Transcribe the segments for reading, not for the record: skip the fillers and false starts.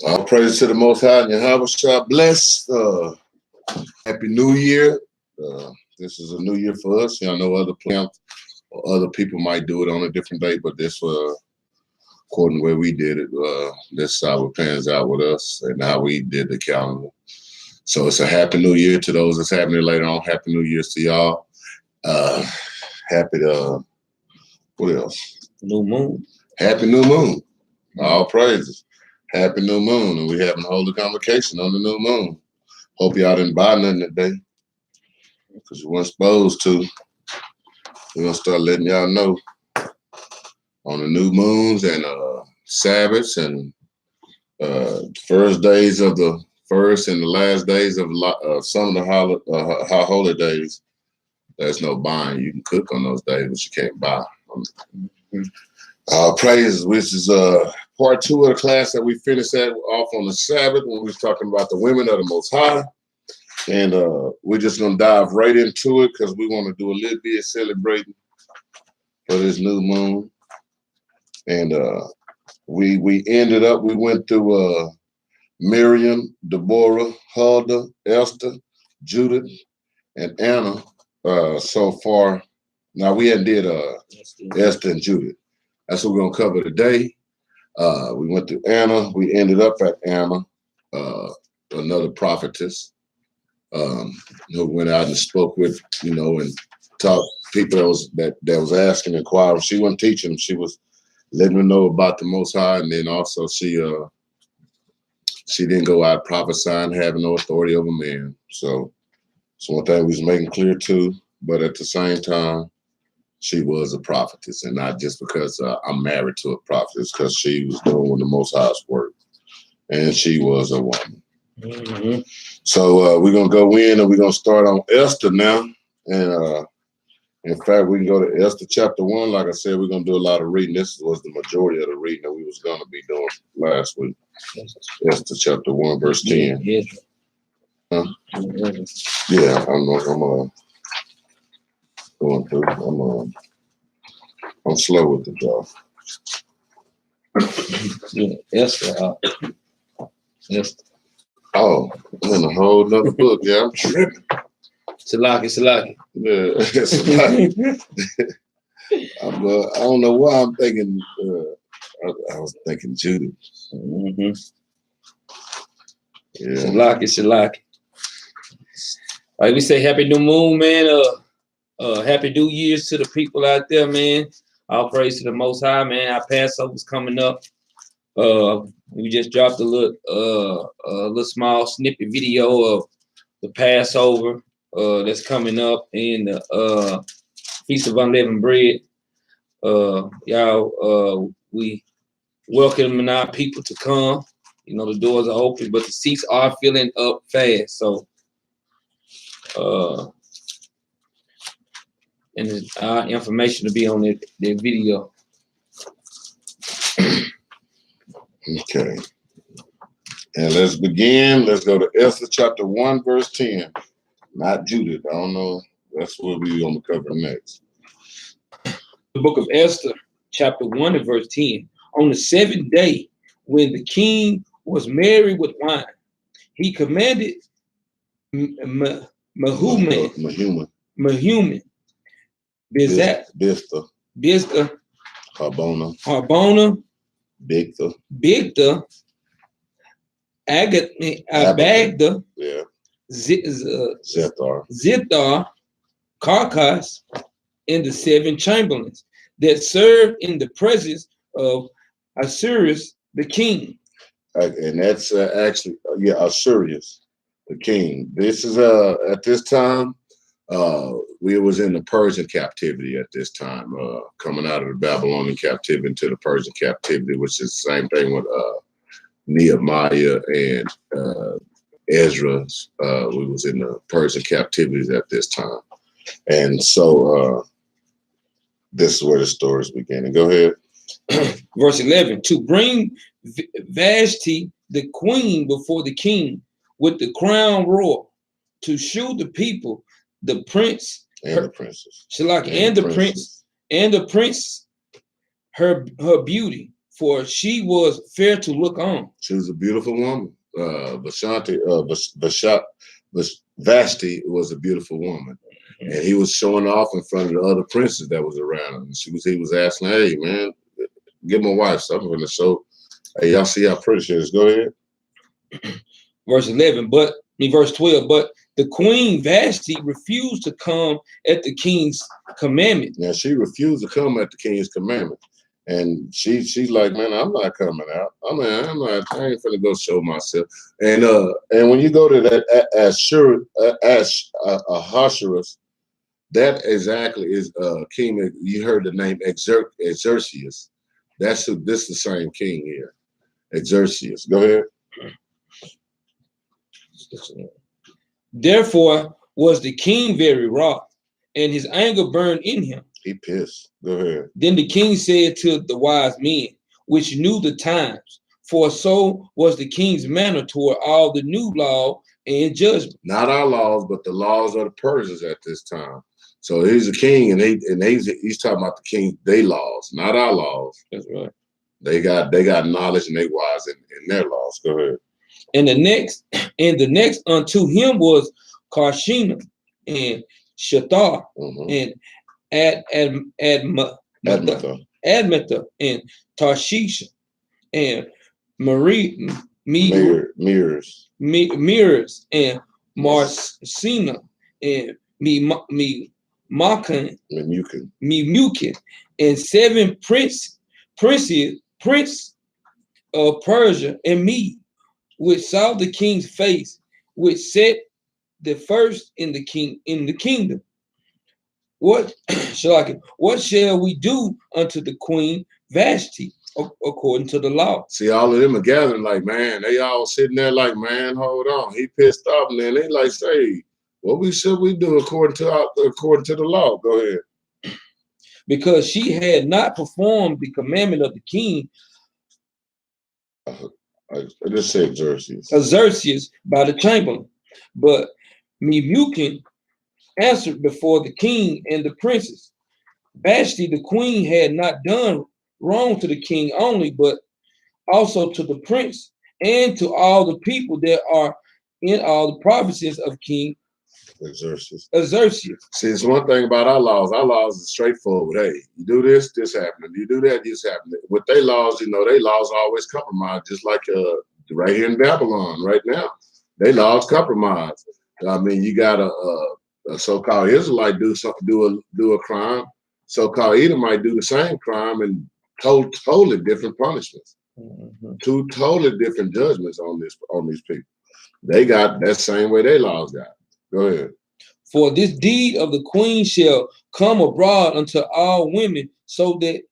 All praise to the Most High and Yahweh Shah bless. Happy New Year. This is a new year for us. I know other plants or other people might do it on a different day, but this, according to where we did it, this is how it pans out with us and how we did the calendar. So it's a happy new year to those that's happening later on. Happy New Year's to y'all. Happy what else? New moon. Happy new moon. All praises. Happy new moon. And we having a holy convocation on the new moon. Hope y'all didn't buy nothing today, because you weren't supposed to. We're gonna start letting y'all know on the new moons and Sabbaths and first days of the first and the last days of some of the holy days. There's no buying. You can cook on those days, but you can't buy. Praises, which is part 2 of the class that we finished off on the Sabbath when we was talking about the women of the Most High. And we're just going to dive right into it because we want to do a little bit of celebrating for this new moon. And we went through Miriam, Deborah, Huldah, Esther, Judith, and Anna so far. Now we hadn't did Esther and Judith. That's what we're going to cover today. We went through Anna. We ended up at Anna, another prophetess. Who went out and spoke with, and taught people that was asking and inquiring. She wasn't teaching them, she was letting them know about the Most High, and then also she didn't go out prophesying, having no authority over men. So it's one thing we was making clear too, but at the same time, she was a prophetess, and not just because I'm married to a prophetess, because she was doing the Most High's work, and she was a woman. Mm-hmm. So we're going to go in and we're going to start on Esther now. And in fact, we can go to Esther chapter 1. Like I said, we're going to do a lot of reading. This was the majority of the reading that we was going to be doing last week. Esther chapter 1, verse 10. Yeah. Yeah, I'm going through. I'm slow with the job. Yeah, Esther. Esther. Oh, I'm in a whole nother book. Yeah, I'm tripping. Salaki. Yeah, Salaki. I don't know why I'm thinking. I was thinking Judith. Mm-hmm. Yeah. Salaki. Like we say, Happy New Moon, man. Happy New Year's to the people out there, man. All praise to the Most High, man. Our Passover's coming up. We just dropped a little small snippet video of the Passover that's coming up in the Feast of Unleavened Bread. Y'all, we welcoming our people to come. The doors are open, but the seats are filling up fast. So, and our information to be on that video. Okay. And let's begin. Let's go to Esther chapter 1, verse 10. Not Judith. I don't know. That's what we're going to cover next. The book of Esther, chapter 1 and verse 10. On the 7th day, when the king was merry with wine, he commanded Mehuman, Biztha, Harbona, Bigtha, Abagtha, yeah, Zithar, Carcas, and the 7 chamberlains that served in the presence of Ahasuerus the king. And that's actually, Ahasuerus the king. This is at this time, we was in the Persian captivity at this time, coming out of the Babylonian captivity into the Persian captivity, which is the same thing with Nehemiah and Ezra. We was in the Persian captivities at this time. And so this is where the story is beginning. Go ahead. Verse 11, to bring Vashti the queen before the king with the crown royal, to shew the people the prince and the princess, and the prince her beauty, for she was fair to look on. She was a beautiful woman. Vashti was a beautiful woman. And he was showing off in front of the other princes that was around him. He was asking, hey, man, get my wife something in the show. Hey, y'all see how pretty she is. Go ahead. Verse 12, but the queen Vashti refused to come at the king's commandment. Now, she refused to come at the king's commandment. And she's like, man, I'm not coming out. I ain't finna go show myself. And when you go to that Ahasuerus, that exactly is king. You heard the name Xerxes. This is the same king here. Xerxes. Go ahead. Therefore was the king very wroth, and his anger burned in him. He pissed. Go ahead. Then the king said to the wise men, which knew the times, for so was the king's manner toward all the new law and judgment. Not our laws, but the laws of the Persians at this time. So he's a king, and he's talking about the king, they laws, not our laws. That's right. They got knowledge and they wise in their laws. Go ahead. And the next unto him was Karshina and Shathar and Admatha and Tarshish and Mirrors and Marsina and Memucan and 7 princes of Persia and Mede, which saw the king's face, which set the first in the kingdom. What shall we do unto the queen Vashti according to the law? See, all of them are gathering like, man, they all sitting there like, man, hold on. He pissed off, and then they like say, what should we do according to the law? Go ahead. Because she had not performed the commandment of the king. I just said Xerxes by the chamberlain, but Memucan answered before the king and the princes. Vashti the queen had not done wrong to the king only, but also to the prince and to all the people that are in all the provinces of King Xerxes. See, it's one thing about our laws. Our laws is straightforward. Hey, you do this, this happening. You do that, this happening. With their laws, they laws always compromise, just like right here in Babylon right now. They laws compromise. I mean, you got a so-called Israelite do a crime. So-called Edomite do the same crime and totally different punishments. Two totally different judgments on these people. They got that same way they laws got. Go ahead. For this deed of the queen shall come abroad unto all women, so that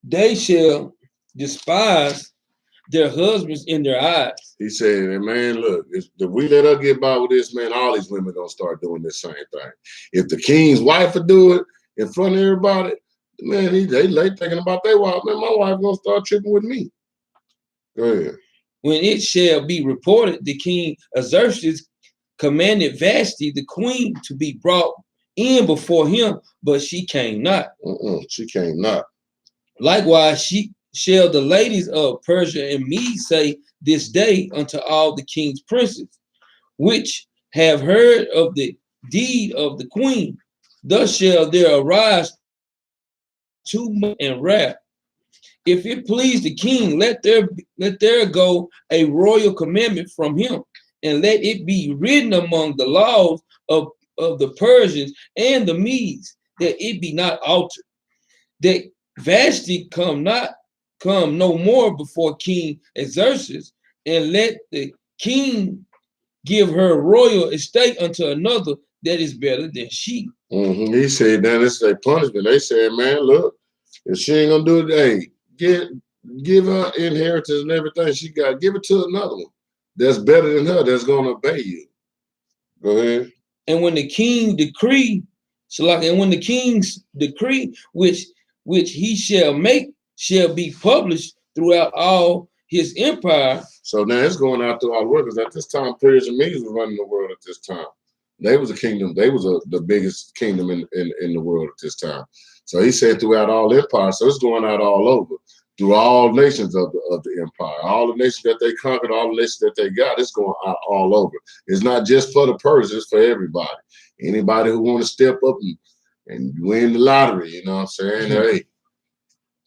they shall despise their husbands in their eyes. He said, man, look, if we let her get by with this, man, all these women gonna start doing this same thing. If the king's wife would do it in front of everybody, man, they thinking about their wife. Man, my wife gonna start tripping with me. Go ahead. When it shall be reported, the king Xerxes commanded Vashti, the queen, to be brought in before him, but she came not. She came not. Likewise, shall the ladies of Persia and Mede say this day unto all the king's princes, which have heard of the deed of the queen. Thus shall there arise tumult and wrath. If it please the king, let there go a royal commandment from him, and let it be written among the laws of the Persians and the Medes, that it be not altered, that Vashti come no more before King Xerxes, and let the king give her royal estate unto another that is better than she. He said, now this is a punishment. They said, man, look, if she ain't gonna do it, hey, give her inheritance and everything she got, give it to another one that's better than her, that's gonna obey you. Go ahead. And when the king decree, which he shall make, shall be published throughout all his empire. So now it's going out through all the world, because at this time, Persia and Medes were running the world at this time. They was a kingdom. They was the biggest kingdom in the world at this time. So he said throughout all empires. So it's going out all over. through all nations of the empire, all the nations that they conquered, all the nations that they got. It's going out all over. It's not just for the Persians; it's for everybody. Anybody who want to step up and win the lottery, you know what I'm saying? Hey,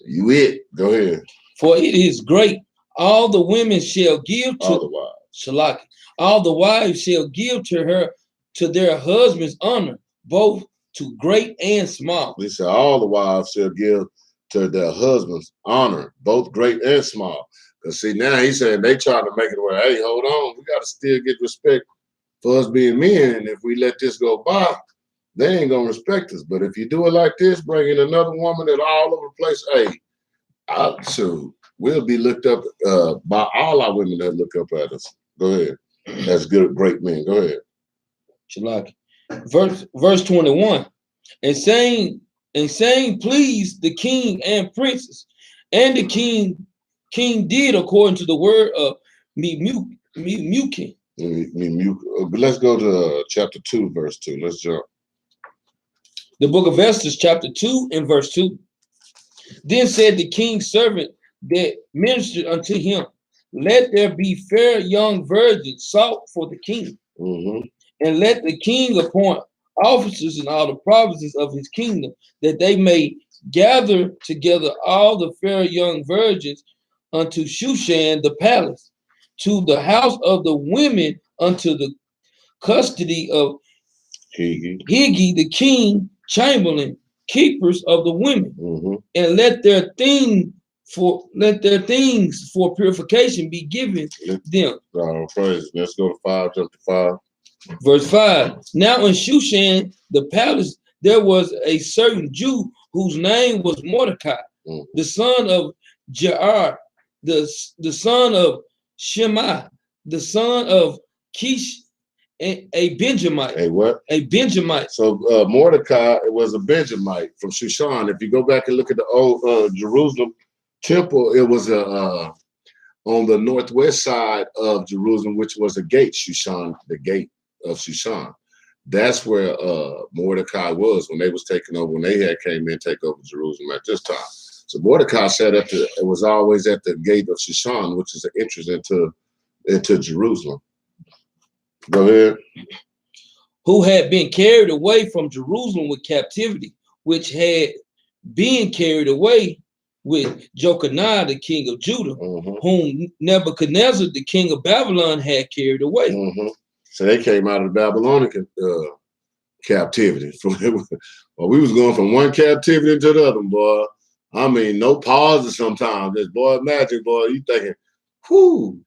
you it. Go ahead. For it is great. All the women shall give to All the wives. Shalaki. All the wives shall give to her to their husband's honor, both to great and small. He said, all the wives shall give to their husbands honor, both great and small. Because see, now he's saying they trying to make it where, hey, hold on, we got to still get respect for us being men. And if we let this go by, they ain't going to respect us. But if you do it like this, bring in another woman that all over the place, hey, so we'll be looked up by all our women that look up at us. Go ahead. That's good, great men. Go ahead. Shalaki. Verse 21. And saying, please the king and princes. And the king did according to the word of Memucan. Let's go to chapter 2, verse 2. Let's jump. The book of Esther, chapter 2 and verse 2. Then said the king's servant that ministered unto him, let there be fair young virgins sought for the king. And let the king appoint officers in all the provinces of his kingdom, that they may gather together all the fair young virgins unto Shushan the palace, to the house of the women, unto the custody of Higi the king, chamberlain, keepers of the women, and let their things for purification be given them. Praise. Let's go to 5, jump to 5. Verse 5. Now in Shushan the palace there was a certain Jew whose name was Mordecai, the son of Jair, the son of Shema, the son of Kish, a Benjamite. A what? A Benjamite. So Mordecai was a Benjamite from Shushan. If you go back and look at the old Jerusalem temple, it was on the northwest side of Jerusalem, which was a gate, Shushan, the gate of Shushan. That's where Mordecai was when they was taking over, when they had came in take over Jerusalem at this time. So Mordecai sat it was always at the gate of Shushan, which is an entrance into Jerusalem. Go ahead. Who had been carried away from Jerusalem with captivity, which had been carried away with Jeconiah, the king of Judah, whom Nebuchadnezzar, the king of Babylon, had carried away. So they came out of the Babylonian captivity. Well, we was going from one captivity to the other, boy. I mean, no pauses sometimes. This boy, magic, boy, you thinking, whoo,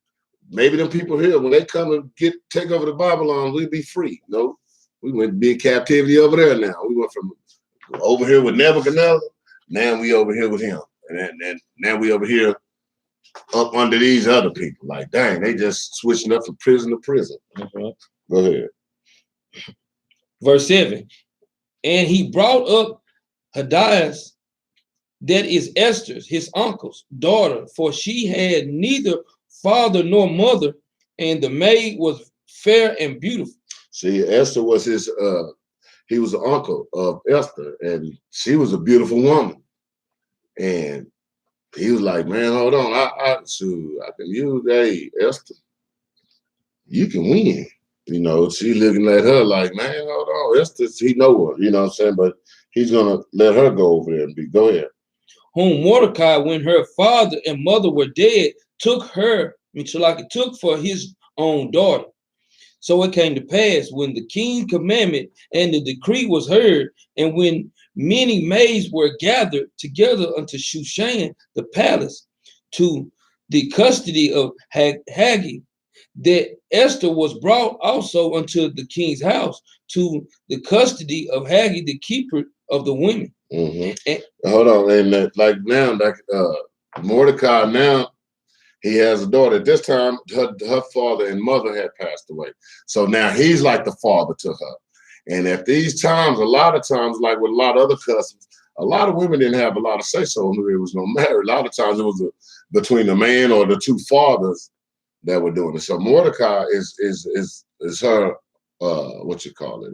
maybe them people here, when they come and take over the Babylon, we'd be free. No, we went to be in captivity over there now. We went from over here with Nebuchadnezzar, now we over here with him. And now we over here up under these other people. Like, dang, they just switching up from prison to prison. Go ahead. Verse 7. And he brought up Hadias, that is Esther's, his uncle's daughter, for she had neither father nor mother, and the maid was fair and beautiful. See, Esther was his, he was the uncle of Esther, and she was a beautiful woman. And he was like, man, hold on, I can use, hey, Esther, you can win. You know, she looking at her like, man, hold on, Esther, he know her, you know what I'm saying? But he's gonna let her go over there and go ahead. Whom Mordecai, when her father and mother were dead, took her, took for his own daughter. So it came to pass when the king's commandment and the decree was heard, and when many maids were gathered together unto Shushan the palace, to the custody of Hagi, that Esther was brought also unto the king's house, to the custody of Hagi, the keeper of the women. And, hold on, and like Mordecai now, he has a daughter. At this time, her father and mother had passed away. So now he's like the father to her. And at these times, a lot of times, like with a lot of other customs, a lot of women didn't have a lot of say-so when they was gonna marry. A lot of times it was between the man or the two fathers that were doing it. So Mordecai is her what you call it?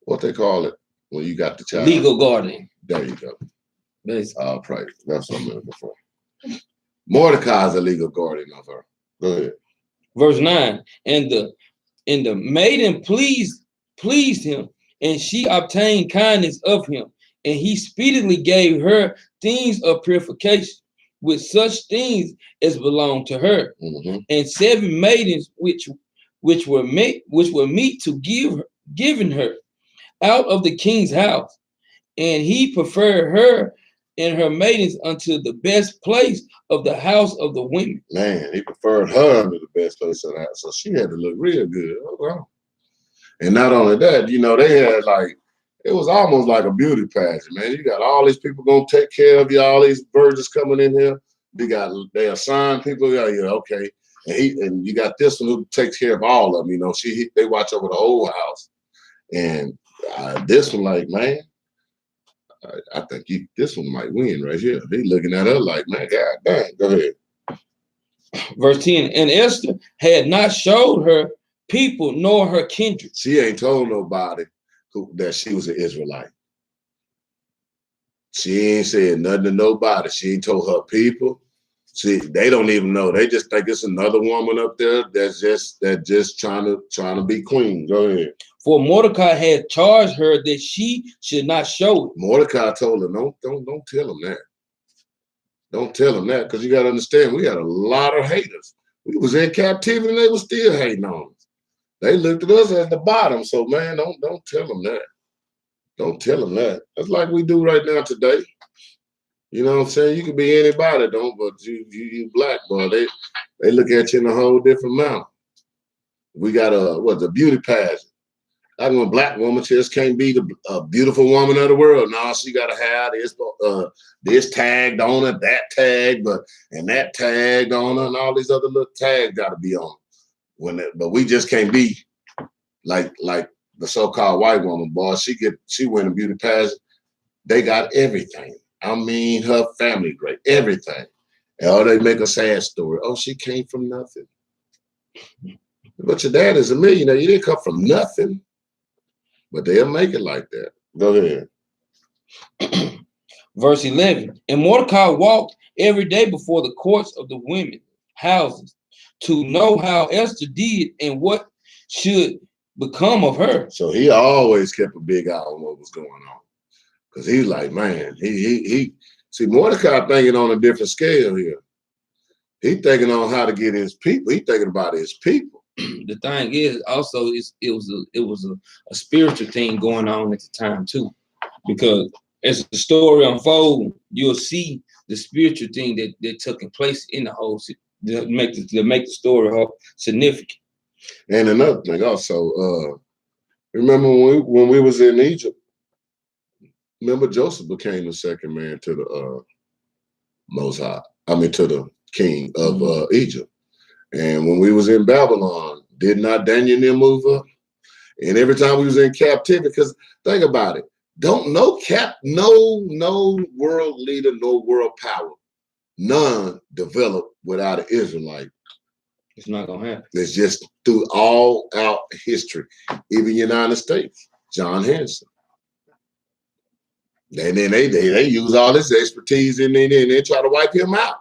What they call it when you got the child? Legal guardian. There you go. Basically. All praise. That's what I'm looking for. Mordecai is a legal guardian of her. Go ahead. Verse 9. And the maiden pleased him, and she obtained kindness of him, and he speedily gave her things of purification, with such things as belonged to her, and 7 maidens which were meet to given her out of the king's house, and he preferred her and her maidens unto the best place of the house of the women. Man, he preferred her under the best place of the house, so she had to look real good. Oh, wow. And not only that, you know, they had like, it was almost like a beauty pageant, man. You got all these people gonna take care of you, all these virgins coming in here. They assign people, yeah, okay. And you got this one who takes care of all of them, you know. They watch over the whole house. And this one, like, man, I think this one might win right here. He looking at her like, man, God dang, go ahead. Verse 10, and Esther had not showed her people nor her kindred. She ain't told nobody that she was an Israelite. She ain't said nothing to nobody. She ain't told her people. They don't even know. They just think it's another woman up there that's just trying to be queen. Go ahead. For Mordecai had charged her that she should not show it. Mordecai told her, don't tell him that. Don't tell him that, because you got to understand, we had a lot of haters. We was in captivity and they were still hating on us. They looked at us as the bottom. So man, don't tell them that. Don't tell them that. That's like we do right now today. You know what I'm saying? You can be anybody, but you black, boy. They look at you in a whole different manner. We got the beauty pageant. Like when a black woman just can't be the beautiful woman of the world. No, she gotta have this tagged on her, that tag, and that tagged on her, and all these other little tags gotta be on. But we just can't be like the so-called white woman, boy. She win a beauty pageant. They got everything. I mean, her family great, everything. And they make a sad story. Oh, she came from nothing. But your dad is a millionaire. You didn't come from nothing. But they'll make it like that. Go ahead. Verse 11. And Mordecai walked every day before the courts of the women houses to know how Esther did and what should become of her. So he always kept a big eye on what was going on. Because he's like, man, he see Mordecai thinking on a different scale here. He thinking on how to get his people. He thinking about his people. The thing is, also, it was a spiritual thing going on at the time too, because as the story unfolds, you'll see the spiritual thing that took place in the whole to make the story significant. And another thing, also, remember when we was in Egypt? Remember Joseph became the second man to the Most High. I mean, to the king of Egypt. And when we was in Babylon, did not Daniel and them move up? And every time we was in captivity, because think about it, no world leader, no world power, none developed without an Israelite. It's not gonna happen. It's just through all out history, even United States, John Hanson. And then they use all this expertise and they try to wipe him out.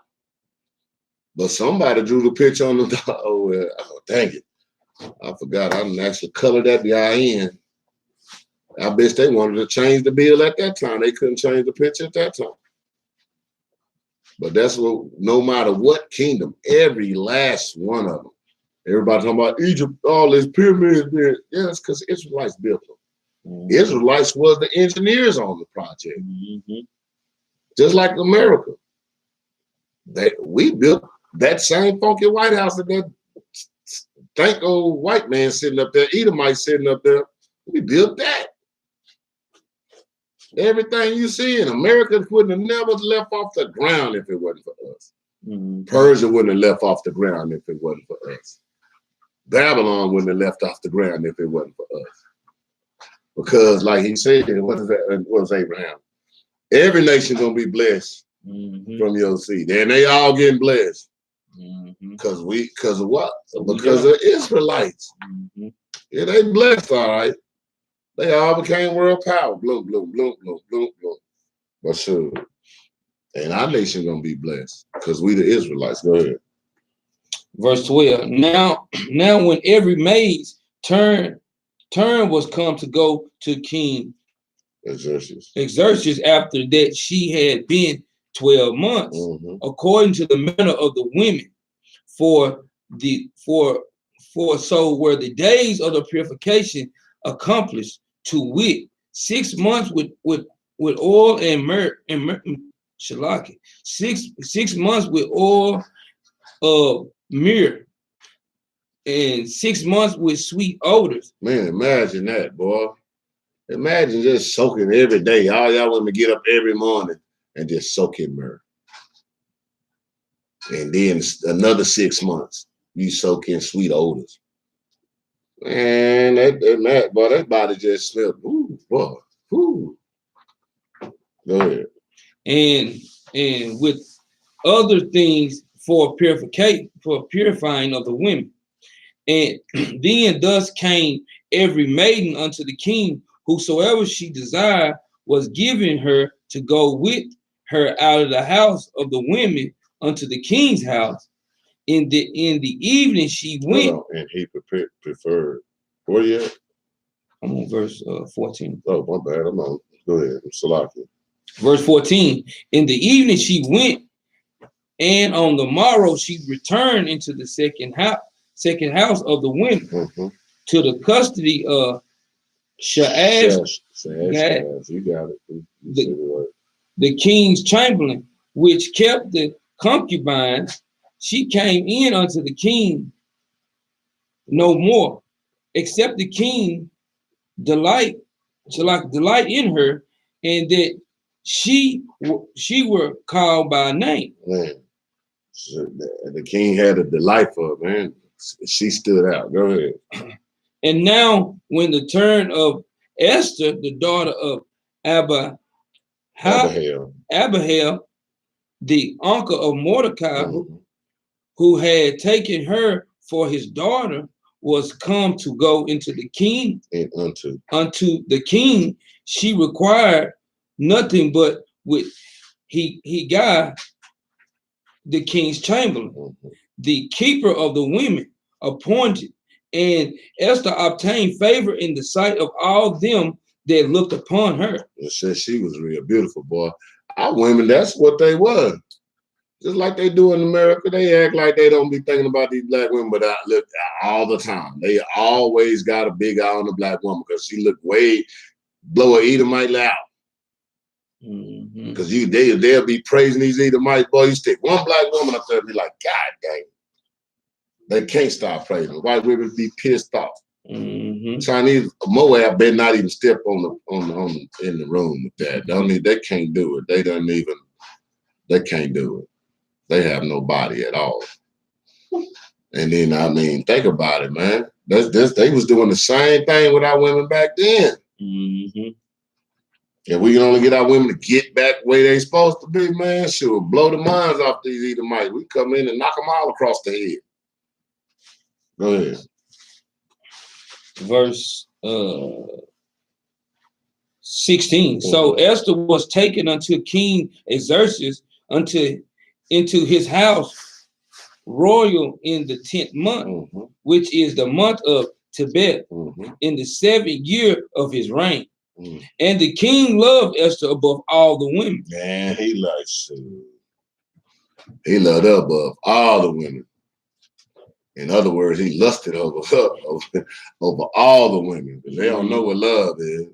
But somebody drew the picture on the oh, dang it. I forgot. I didn't actually color that the IN. I bet they wanted to change the bill at that time. They couldn't change the picture at that time. But that's what, no matter what kingdom, every last one of them. Everybody talking about Egypt, all these pyramids. Yeah, it's because Israelites built them. Israelites was the engineers on the project. Just like America. We built that same funky White House that thank old white man sitting up there, Edomite sitting up there. We built that. Everything you see in America wouldn't have never left off the ground if it wasn't for us. Persia wouldn't have left off the ground if it wasn't for us. Babylon wouldn't have left off the ground if it wasn't for us. Because like he said, what was Abraham? Every nation gonna be blessed from your seed. And they all getting blessed. Because of what? Because of Israelites. Yeah, they blessed, all right. They all became world power. Bloom, bloom, bloom, bloom, bloom, bloom. But sure. And our nation gonna be blessed because we the Israelites. Go ahead. Verse 12. Now when every maid's turn was come to go to King Xerxes after that she had been 12 months, according to the manner of the women, for so were the days of the purification accomplished, to wit, 6 months with oil and myrrh and shalaki, 6 months with oil of myrrh, and 6 months with sweet odors. Man, imagine that, boy. Imagine just soaking every day. All y'all women get up every morning and just soak in myrrh. And then another 6 months, you soak in sweet odors. Man, that body just smelled. Ooh, boy. Ooh. Go ahead. And with other things for purifying of the women. And then thus came every maiden unto the king, whosoever she desired was given her to go with her out of the house of the women unto the king's house. In the evening she went. And he preferred. Where you at? I'm on verse 14. Oh, my bad. I'm on. Go ahead. I'm Salaki. Verse 14. In the evening she went, and on the morrow she returned into the second house of the women, to the custody of Shaaz. You got it. The king's chamberlain, which kept the concubines. She came in unto the king no more, except the king delight in her, and that she were called by name. Man, so the king had a delight for her, man. She stood out. Go ahead. And now, when the turn of Esther, the daughter of Abihail, the uncle of Mordecai, who had taken her for his daughter, was come to go into the king, and unto the king, she required nothing but with he got the king's chamberlain, the keeper of the women, appointed, and Esther obtained favor in the sight of all them that looked upon her. It said she was real beautiful, boy. Our women, that's what they were. Just like they do in America, they act like they don't be thinking about these black women, but I look all the time. They always got a big eye on the black woman because she look way blow a Edomite out. Because they'll be praising these Edomites, boy. You stick one black woman up there and be like, God dang. They can't stop praising. White women be pissed off. Chinese Moab better not even step in the room with that. They can't do it. They can't do it. They have no body at all. And then think about it, man. They was doing the same thing with our women back then. And we can only get our women to get back where they supposed to be, man. Sure, blow the minds off these Edomites. We come in and knock them all across the head. Go ahead. Verse 16. So Esther was taken unto King Xerxes into his house royal in the 10th month, which is the month of Tebet, in the 7th year of his reign. And the king loved Esther above all the women. Man, he loved her above all the women. In other words, he lusted over all the women. They don't know what love is.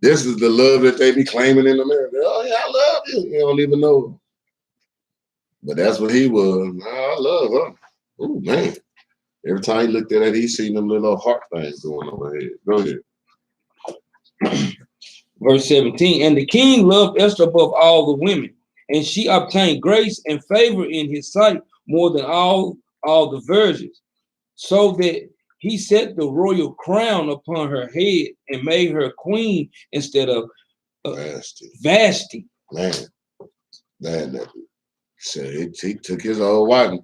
This is the love that they be claiming in America. Oh yeah, I love you. You don't even know. But that's what he was. I love her. Oh man. Every time he looked at it, he seen them little heart things going on her head. Go ahead. Verse 17. And the king loved Esther above all the women, and she obtained grace and favor in his sight more than all the virgins, so that he set the royal crown upon her head and made her queen instead of Vashti. Man, that said he took his old wife.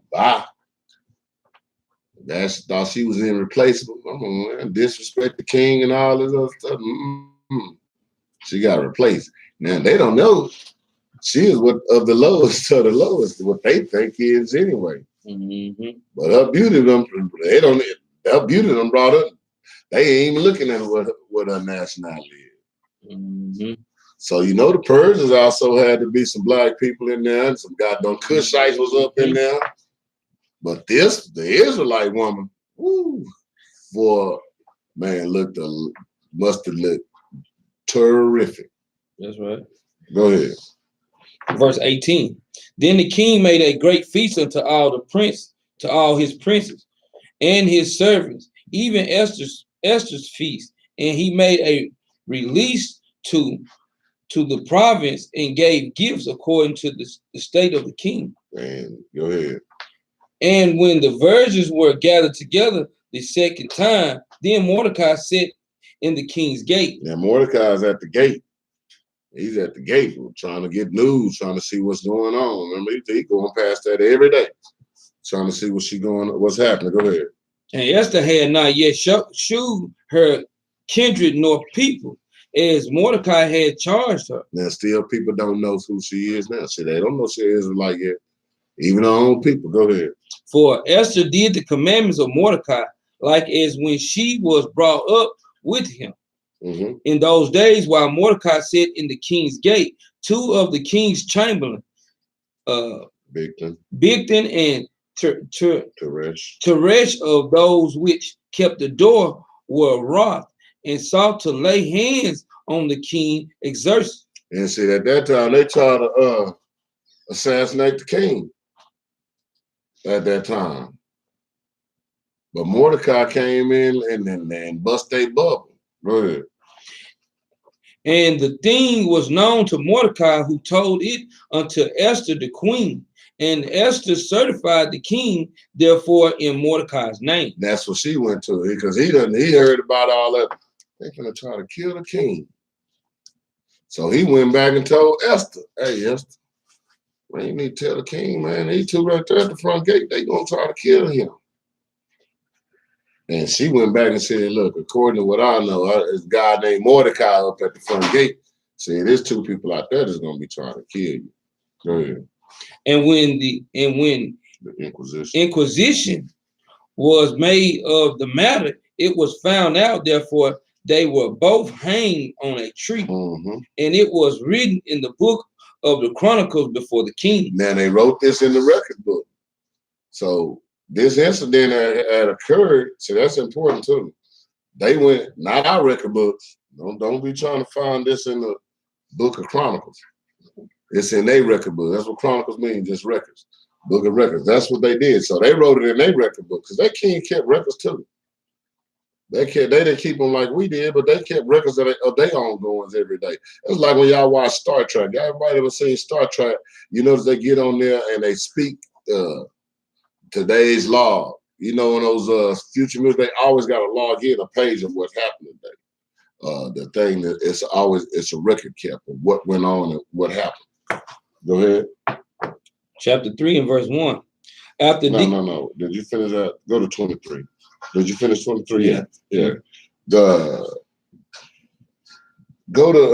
That's thought she was irreplaceable. Man, disrespect the king and all this other stuff. She got replaced. Now they don't know. She is what of the lowest of the lowest, what they think is anyway. Mm-hmm. But her beauty, her beauty them brought up. They ain't even looking at what her nationality is. Mm-hmm. So the Persians also had to be some black people in there, and some goddamn Cushites was up in there. But the Israelite woman, woo, boy, man, must have looked terrific. That's right. Go ahead. Verse 18. Then the king made a great feast unto all his princes and his servants, even Esther's feast, and he made a release to the province and gave gifts according to the state of the king. Man, go ahead. And when the virgins were gathered together the second time, then Mordecai sat in the king's gate. Now Mordecai's at the gate. He's at the gate trying to get news, trying to see what's going on. Remember, he going past that every day, trying to see what's happening. Go ahead. And Esther had not yet shewed her kindred nor people, as Mordecai had charged her. Now, still people don't know who she is now. See, they don't know she is like yet. Even her own people. Go ahead. For Esther did the commandments of Mordecai, like as when she was brought up with him. Mm-hmm. In those days, while Mordecai sat in the king's gate, two of the king's chamberlain, Bigthan and Teresh of those which kept the door, were wroth and sought to lay hands on the king Xerxes. And see, at that time, they tried to assassinate the king at that time. But Mordecai came in and bust their bubble. Go ahead. And the thing was known to Mordecai, who told it unto Esther the queen. And Esther certified the king, therefore, in Mordecai's name. That's what she went to, because he heard about all that. They're gonna try to kill the king. So he went back and told Esther, hey, Esther, man, you need to tell the king, man, these two right there at the front gate, they gonna try to kill him. And she went back and said, look, according to what I know, there's a guy named Mordecai up at the front gate. Said there's two people out there that's gonna be trying to kill you. Go ahead. And when the Inquisition was made of the matter, it was found out, therefore, they were both hanged on a tree. Mm-hmm. And it was written in the book of the Chronicles before the king. Now they wrote this in the record book. So this incident had occurred, so that's important too. They went, not our record books. Don't be trying to find this in the book of Chronicles. It's in their record book. That's what Chronicles means, just records. Book of records. That's what they did. So they wrote it in their record book, because their king kept records too. They didn't keep them like we did, but they kept records of their own goings every day. It's like when y'all watch Star Trek. Everybody ever seen Star Trek? You notice they get on there and they speak today's log. In those future movies, they always got to log in a page of what happened today. The thing that it's a record kept of what went on and what happened. Go ahead. Chapter 3 and verse 1. No. Did you finish that? Go to 23. Did you finish 23? Yeah. Go to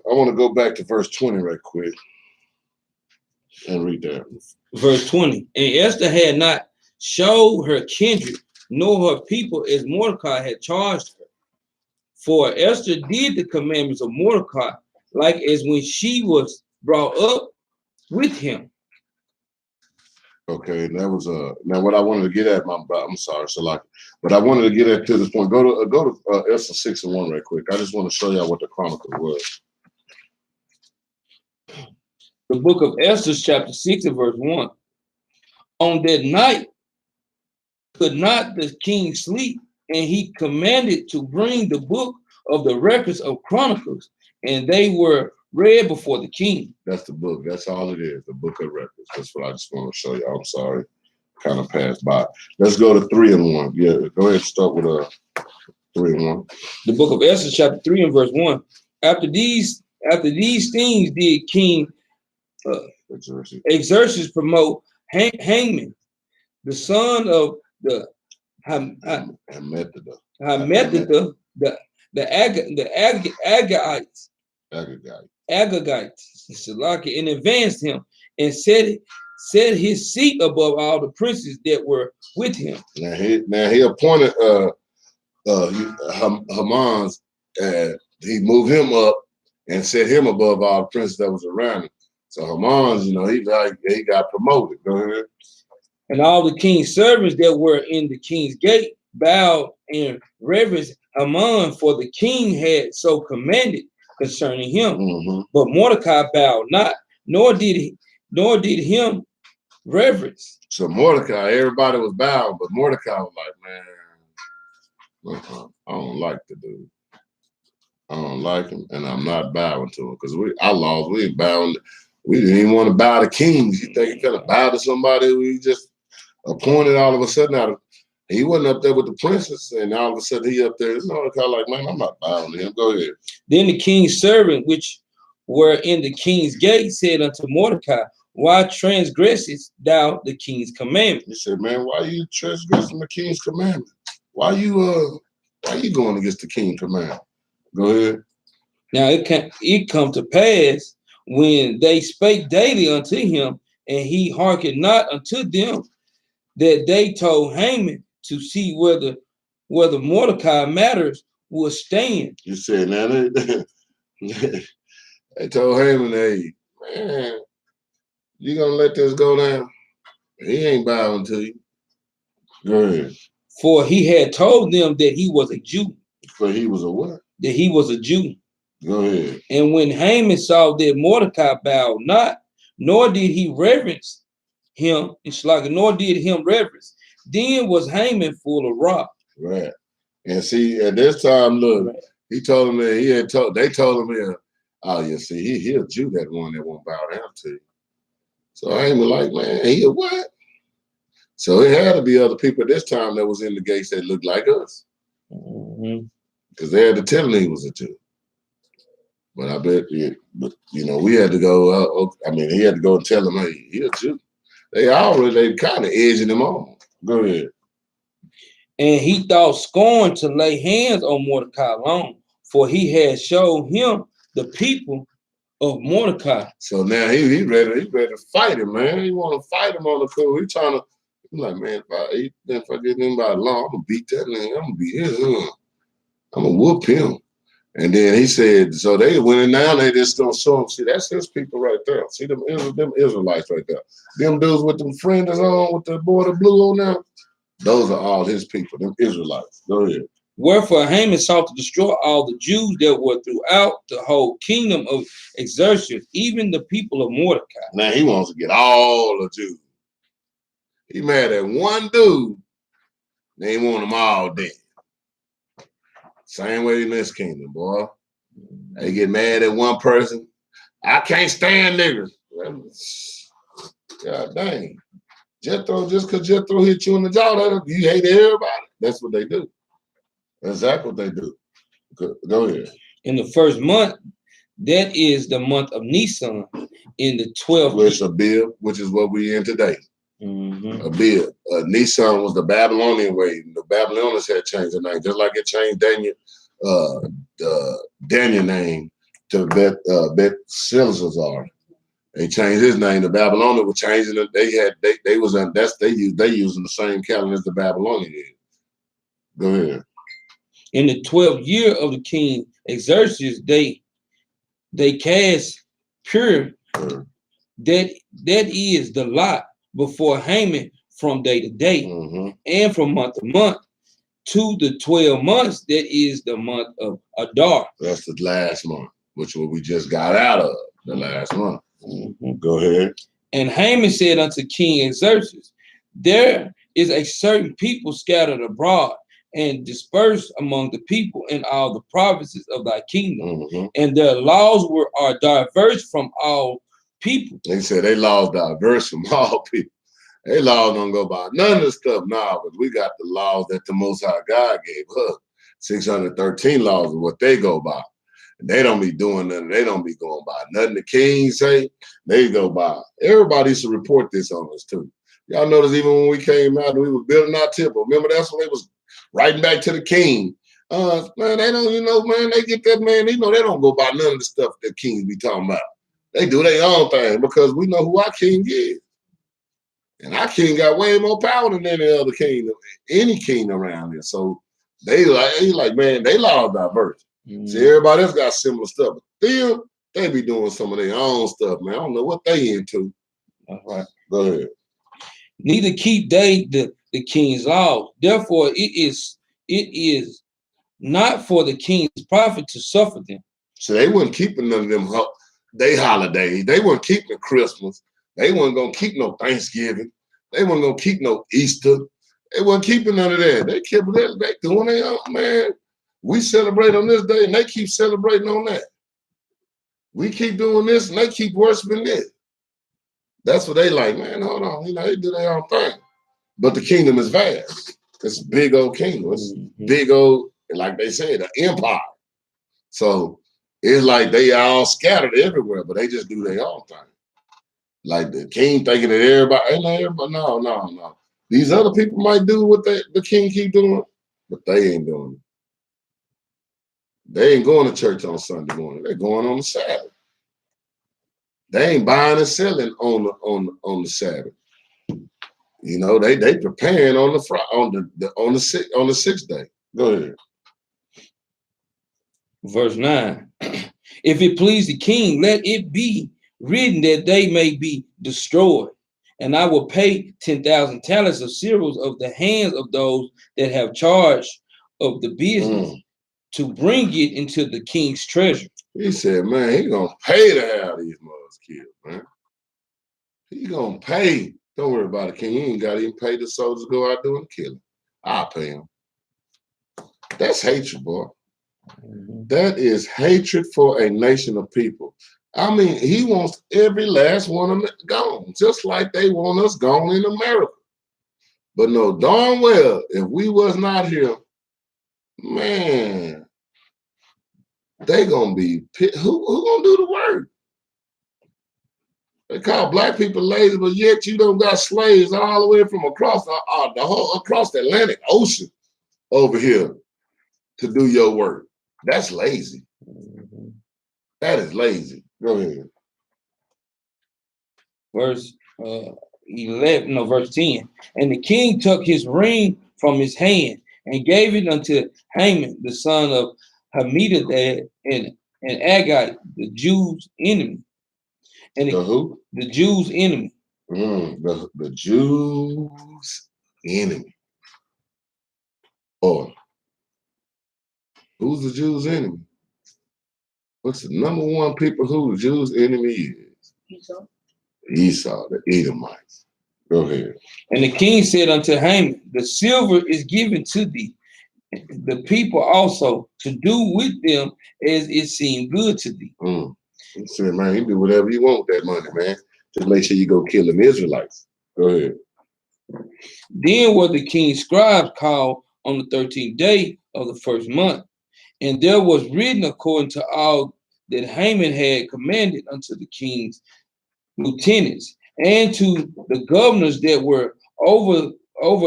I want to go back to verse 20 right quick and read that. Verse 20. And Esther had not showed her kindred nor her people, as Mordecai had charged her. For Esther did the commandments of Mordecai, like as when she was brought up with him. Okay, that was now what I wanted to get at. I'm sorry, but I wanted to get at to this point. Go to Esther 6:1 right quick. I just want to show y'all what the chronicle was. The book of Esther, chapter 6 and verse 1. On that night could not the king sleep, and he commanded to bring the book of the records of Chronicles, and they were read before the king. That's the book. That's all it is, the book of records. That's what I just want to show you. I'm sorry, kind of passed by. Let's go to 3 and 1. Yeah, go ahead and start with 3 and 1. The book of Esther, chapter 3 and verse 1. After these things did King Xerxes promote Haman, the son of the Hammedatha, the Agagites, Agagite, Shalaki, and advanced him, and set his seat above all the princes that were with him. Now he appointed Haman's, he moved him up and set him above all the princes that was around him. So Haman's, he got promoted. Go ahead. And all the king's servants that were in the king's gate bowed and reverenced Haman, for the king had so commanded concerning him. Mm-hmm. But Mordecai bowed not, nor did him reverence. So Mordecai, everybody was bowed, but Mordecai was like, man, I don't like the dude. I don't like him, and I'm not bowing to him because our laws, we ain't bowing. We didn't even want to bow to kings. You think you gotta bow to somebody who you just appointed all of a sudden? He wasn't up there with the princes, and all of a sudden he up there. Mordecai like, man, I'm not bowing to him. Go ahead. Then the king's servant, which were in the king's gate, said unto Mordecai, why transgressest thou the king's commandment? He said, man, why you transgressing the king's commandment? Why you going against the king's commandment? Go ahead. Now it come to pass when they spake daily unto him, and he hearkened not unto them, that they told Haman to see whether Mordecai matters would stand. You said, now they told Haman, hey, man, you gonna let this go down? He ain't bowing to you. Go ahead. For he had told them that he was a Jew. For he was a what? That he was a Jew. Go ahead. And when Haman saw that Mordecai bowed not, nor did he reverence him, nor did him reverence, then was Haman full of wrath. Right. And see, at this time, look, right. He told him that they told him, oh, yeah, see, he a Jew, that one that won't bow down to you. So Haman like, man, he a what? So it had to be other people at this time that was in the gates that looked like us. Because they had to tell him he was a Jew. But I bet, we had to go, he had to go and tell him, hey, he a Jew. They kind of edging him on. Go ahead. And he thought scorn to lay hands on Mordecai long, for he had showed him the people of Mordecai. So now he ready to fight him, man. He want to fight him on the court. He trying to, he's like, man, if I get him by law, I'm gonna beat that nigga. I'm gonna beat him. I'm gonna whoop him. And then he said, so they went in now, they just don't show him. See, that's his people right there. See them Israelites right there. Them dudes with them friends on, with the border blue on now, those are all his people, them Israelites. Go ahead. Wherefore Haman sought to destroy all the Jews that were throughout the whole kingdom of Xerxes, even the people of Mordecai. Now he wants to get all the Jews. He mad at one dude, they want them all dead. Same way in this kingdom, boy. They get mad at one person. I can't stand niggas. God dang. Jethro, just because Jethro hit you in the jaw, you hate everybody. That's what they do. That's exactly what they do. Go ahead. In the first month, that is the month of Nisan, in the 12th. Which Abib, which is what we in today. Abib. Nisan was the Babylonian way. The Babylonians had changed the name, just like it changed Daniel name to Belshazzar. They changed his name. The Babylonians were changing it. They using the same calendar as the Babylonians did. Go ahead. In the 12th year of the king Xerxes, they cast Purim. That is the lot before Haman from day to day, and from month to month, to the 12 months, that is the month of Adar. That's the last month, which we just got out of, the last month. Go ahead. And Haman said unto King Xerxes, there is a certain people scattered abroad and dispersed among the people in all the provinces of thy kingdom, and their laws are diverse from all people. They said they laws diverse from all people. They laws don't go by none of the stuff now, but we got the laws that the Most High God gave us. 613 laws are what they go by. And they don't be doing nothing. They don't be going by nothing the kings say. They go by. Everybody used to report this on us too. Y'all notice even when we came out and we were building our temple, remember that's when they was writing back to the king. Man, they don't, man, they get that, man, they don't go by none of the stuff that kings be talking about. They do their own thing because we know who our king is. And our king got way more power than any other king, any king around here. So they like, man, they law diverse. See, everybody else got similar stuff. But them, they be doing some of their own stuff, man. I don't know what they into. All right. Go ahead. Neither keep they the king's law. Therefore, it is not for the king's profit to suffer them. So they weren't keeping none of them they holidays. They weren't keeping Christmas. They weren't gonna keep no Thanksgiving. They weren't gonna keep no Easter. They weren't keeping none of that. They kept that. They doing their own, man. We celebrate on this day, and they keep celebrating on that. We keep doing this, and they keep worshiping this. That's what they like, man. Hold on, they do their own thing. But the kingdom is vast. It's a big old kingdom. It's big old, like they said, an empire. So it's like they all scattered everywhere, but they just do their own thing. Like the king thinking that everybody, no. These other people might do what the king keep doing, but they ain't doing it. They ain't going to church on Sunday morning. They're going on the Sabbath. They ain't buying and selling on the Sabbath. They preparing on the sixth day. Go ahead. Verse 9. If it please the king, let it be written that they may be destroyed. And I will pay 10,000 talents of cereals of the hands of those that have charge of the business to bring it into the king's treasure. He said, man, he gonna pay to have these mothers killed, man. He gonna pay. Don't worry about it, king. He ain't gotta even pay the soldiers to go out doing the killing. I'll pay him. That's hatred, boy. That is hatred for a nation of people. I mean, he wants every last one of them gone, just like they want us gone in America. But no, darn well, if we was not here, man, they gonna be who gonna do the work? They call black people lazy, but yet you don't got slaves all the way from across across the Atlantic Ocean over here to do your work. That's lazy. That is lazy. Go ahead. Verse 10. And the king took his ring from his hand and gave it unto Haman, the son of Hammedatha, and Agag, the Jews' enemy. And who? The Jews' enemy. The Jews' enemy. Or who's the Jews' enemy? What's the number one people who the Jews' enemy is? Esau, the Edomites. Go ahead. And the king said unto Haman, the silver is given to thee, the people also, to do with them as it seemed good to thee. He said, man, you do whatever you want with that money, man. Just make sure you go kill them Israelites. Go ahead. Then were the king's scribes called on the 13th day of the first month, and there was written according to all that Haman had commanded unto the king's lieutenants and to the governors that were over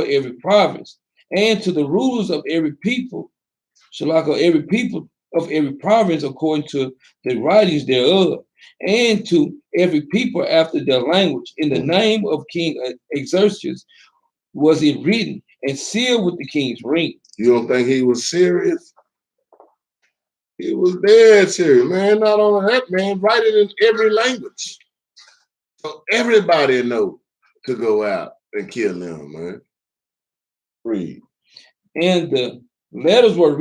every province, and to the rulers of every people, every people of every province according to the writings thereof, and to every people after their language. In the name of King Xerxes was it written and sealed with the king's ring. You don't think he was serious? He was dead serious, man. Not only that, man, write it in every language. So everybody know to go out and kill them, man. Read. And the letters were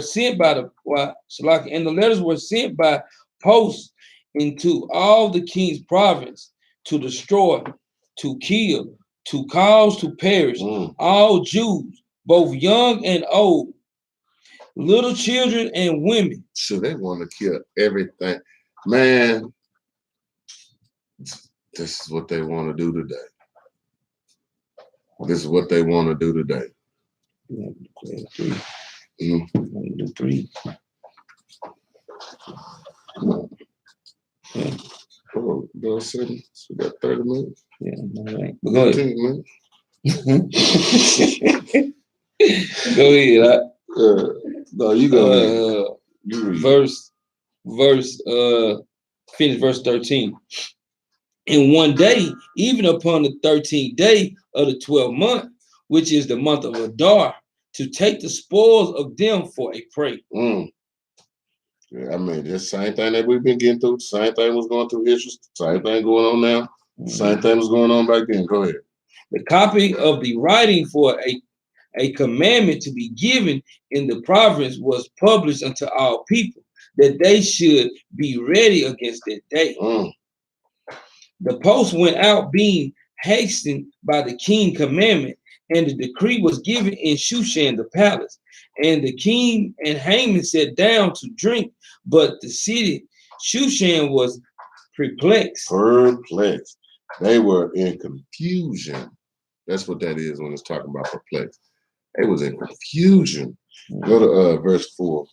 sent by and the letters were sent by post into all the king's province to destroy, to kill, to cause to perish all Jews, both young and old, little children and women. So they want to kill everything. Man, this is what they want to do today. This is what they want to do today. Three. Oh, Bill said we got 30 minutes. Yeah, all right. Go ahead. 15 minutes. Go ahead. No, you go ahead. You read. Finish verse 13. And one day, even upon the 13th day of the 12th month, which is the month of Adar, to take the spoils of them for a prey. Yeah, I mean, the same thing that we've been getting through. Same thing was going through history. Same thing going on now. Same thing was going on back then. Go ahead. The copy of the writing for a commandment to be given in the province was published unto all people, that they should be ready against that day. The post went out, being hastened by the king commandment, and the decree was given in Shushan the palace. And the king and Haman sat down to drink, but the city Shushan was perplexed. They were in confusion. That's what that is when it's talking about perplexed. They was in confusion. Go to verse 4.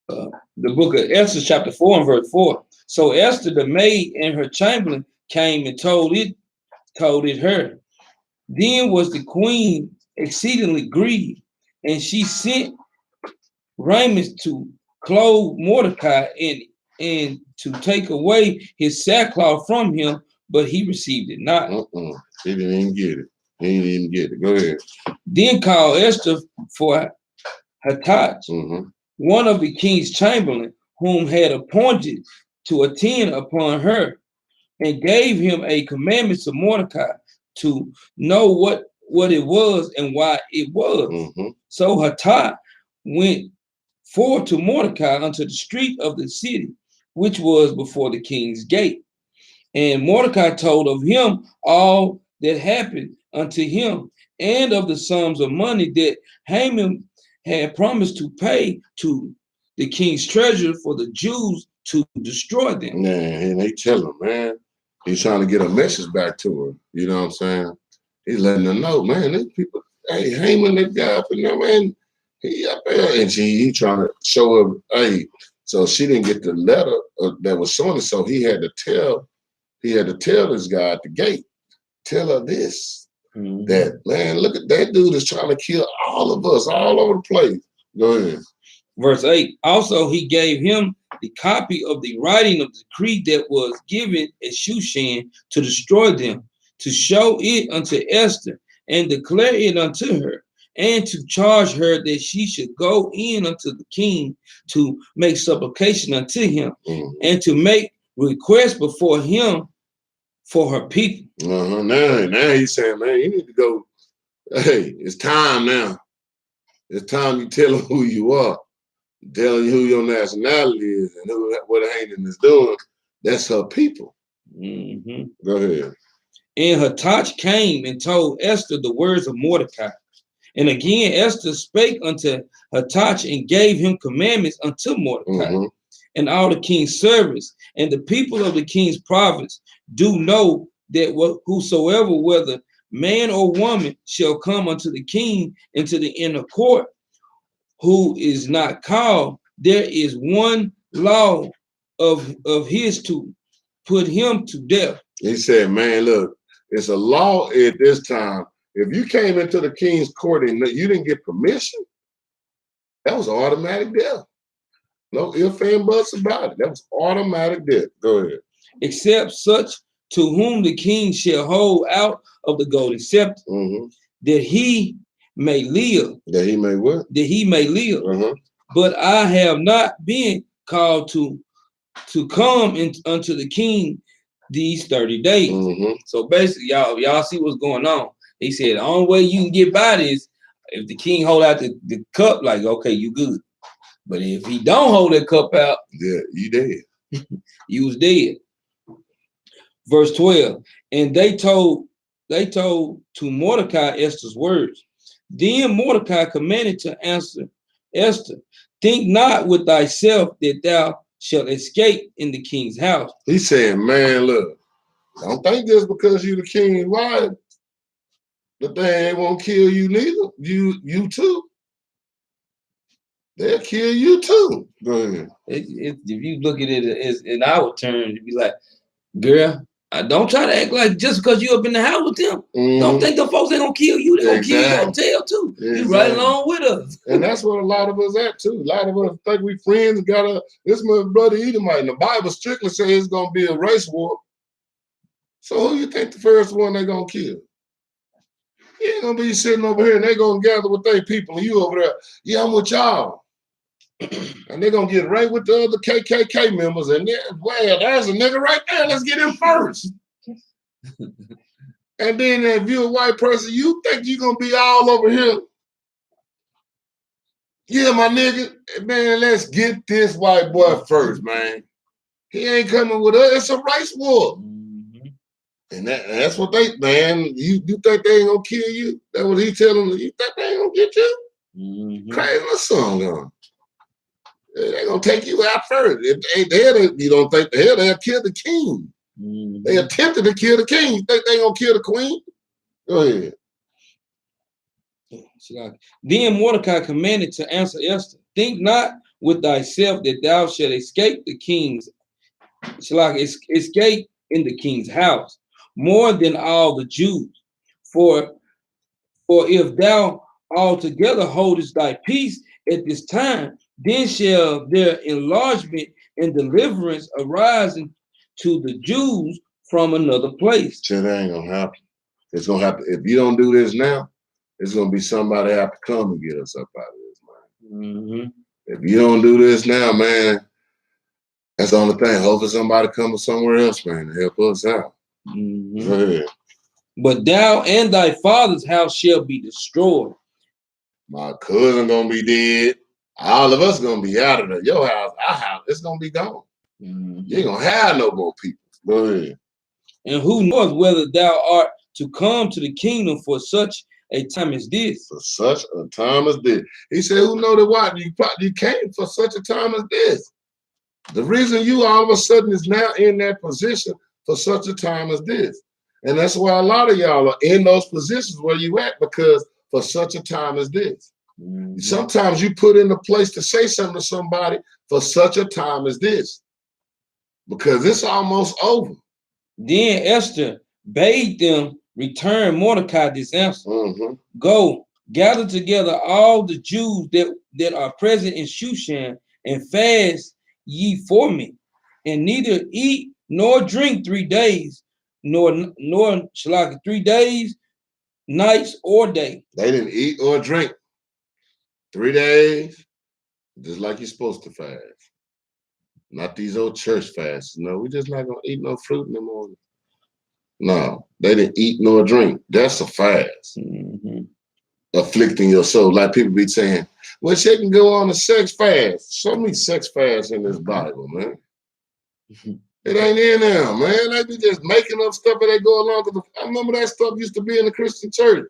The book of Esther, chapter 4 and verse 4. So Esther, the maid, and her chamberlain came and told it her. Then was the queen exceedingly grieved, and she sent raiment to clothe Mordecai and to take away his sackcloth from him, but he received it not. He didn't even get it. He didn't even get it. Go ahead. Then called Esther for Hathach, one of the king's chamberlain, whom had appointed to attend upon her, and gave him a commandment to Mordecai to know what it was and why it was. So Hathach went forth to Mordecai unto the street of the city, which was before the king's gate. And Mordecai told of him all that happened unto him, and of the sums of money that Haman had promised to pay to the king's treasurer for the Jews to destroy them. Man, and they tell him, man, he's trying to get a message back to her. You know what I'm saying? He's letting her know, man, these people, hey, Haman, that guy up in there, man, he up there. And he trying to show her, hey, so she didn't get the letter that was showing it, so he had to tell this guy at the gate, tell her this, that, man, look at that dude is trying to kill all of us all over the place. Go ahead. Verse 8, also he gave him the copy of the writing of the decree that was given at Shushan to destroy them, to show it unto Esther, and declare it unto her, and to charge her that she should go in unto the king to make supplication unto him, and to make request before him for her people. Now he's saying, man, you need to go. Hey, it's time now. It's time you tell them who you are. Telling you who your nationality is and what Haman is doing. That's her people. Go ahead. And Hathach came and told Esther the words of Mordecai. And again Esther spake unto Hathach and gave him commandments unto Mordecai. And all the king's servants and the people of the king's province do know that whosoever, whether man or woman, shall come unto the king into the inner court, who is not called, there is one law of his to put him to death. He said, man, look, it's a law at this time. If you came into the king's court and you didn't get permission, that was automatic death. No ifs and buts about it. That was automatic death. Go ahead. Except such to whom the king shall hold out of the golden scepter, that he may live. That he may what? That he may live. But I have not been called to come unto the king these 30 days. So basically, y'all see what's going on. He said the only way you can get by this, if the king hold out the cup, like, okay, you good. But if he don't hold that cup out, yeah, you dead. You was dead. Verse 12. And they told to Mordecai Esther's words. Then Mordecai commanded to answer Esther, think not with thyself that thou shalt escape in the king's house. He said, man, look, don't think just because you the king's wife, the thing won't kill you neither. You too. They'll kill you too. Go ahead. If you look at it as in our terms, you'd be like, girl, Don't try to act like just because you up in the house with them. Don't think the folks ain't gonna kill you. They gonna kill you on tail too. You right along with us. And that's what a lot of us at too. A lot of us think we friends this my brother Edomite. And the Bible strictly says it's gonna be a race war. So who you think the first one they gonna kill? You ain't gonna be sitting over here and they gonna gather with their people and you over there. Yeah, I'm with y'all. And they're gonna get right with the other KKK members, and well, there's a nigga right there. Let's get him first. And then if you're a white person, you think you're gonna be all over here. Yeah, my nigga, man, let's get this white boy first, man. He ain't coming with us. It's a race war. And that's what man, you think they ain't gonna kill you? That's what he telling you. You think they ain't gonna get you? Crazy little song on. They're gonna take you out first. If they there, you don't think the hell they'll kill the king. They attempted to kill the king. You think they gonna kill the queen? Go ahead. Then Mordecai commanded to answer Esther, think not with thyself that thou shalt escape the king's escape in the king's house more than all the Jews. For if thou altogether holdest thy peace at this time, then shall their enlargement and deliverance arise to the Jews from another place. Shit ain't gonna happen. It's gonna happen. If you don't do this now, it's gonna be somebody have to come and get us up out of this, man. If you don't do this now, man, that's the only thing. Hopefully somebody comes somewhere else, man, to help us out. Go ahead. But thou and thy father's house shall be destroyed. My cousin gonna be dead. All of us gonna be out of there. Your house, our house, it's gonna be gone. You ain't gonna have no more people. Go ahead. And who knows whether thou art to come to the kingdom for such a time as this? For such a time as this. He said, who know that what? You came for such a time as this. The reason you all of a sudden is now in that position for such a time as this. And that's why a lot of y'all are in those positions where you at, because for such a time as this. Sometimes you put in a place to say something to somebody for such a time as this, because it's almost over. Then Esther bade them return Mordecai this answer. Go, gather together all the Jews that are present in Shushan, and fast ye for me, and neither eat nor drink 3 days, nor 3 days, nights or day. They didn't eat or drink 3 days, just like you're supposed to fast. Not these old church fasts. No, we just not gonna eat no fruit in the morning. No, they didn't eat nor drink. That's a fast. Afflicting your soul. Like people be saying, well, she can go on a sex fast. Show me sex fast in this Bible, man. It ain't in there, man. They be just making up stuff as they go along. I remember that stuff used to be in the Christian church.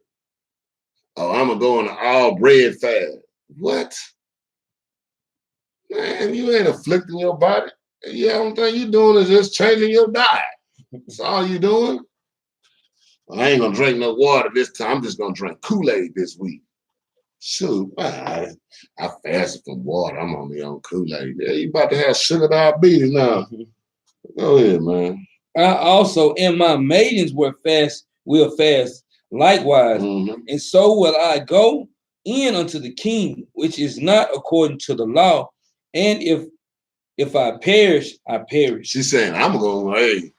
Oh, I'm gonna go on an all bread fast. What? Man, you ain't afflicting your body. The only thing you doing is just changing your diet. That's all you doing. Well, I ain't gonna drink no water this time. I'm just gonna drink Kool-Aid this week. Shoot, I fasted from water. I'm only on Kool-Aid. Yeah, you about to have sugar diabetes now. Go ahead, man. I also and my maidens will fast likewise, and so will I go in unto the king, which is not according to the law. And if I perish, I perish. She's saying, I'm gonna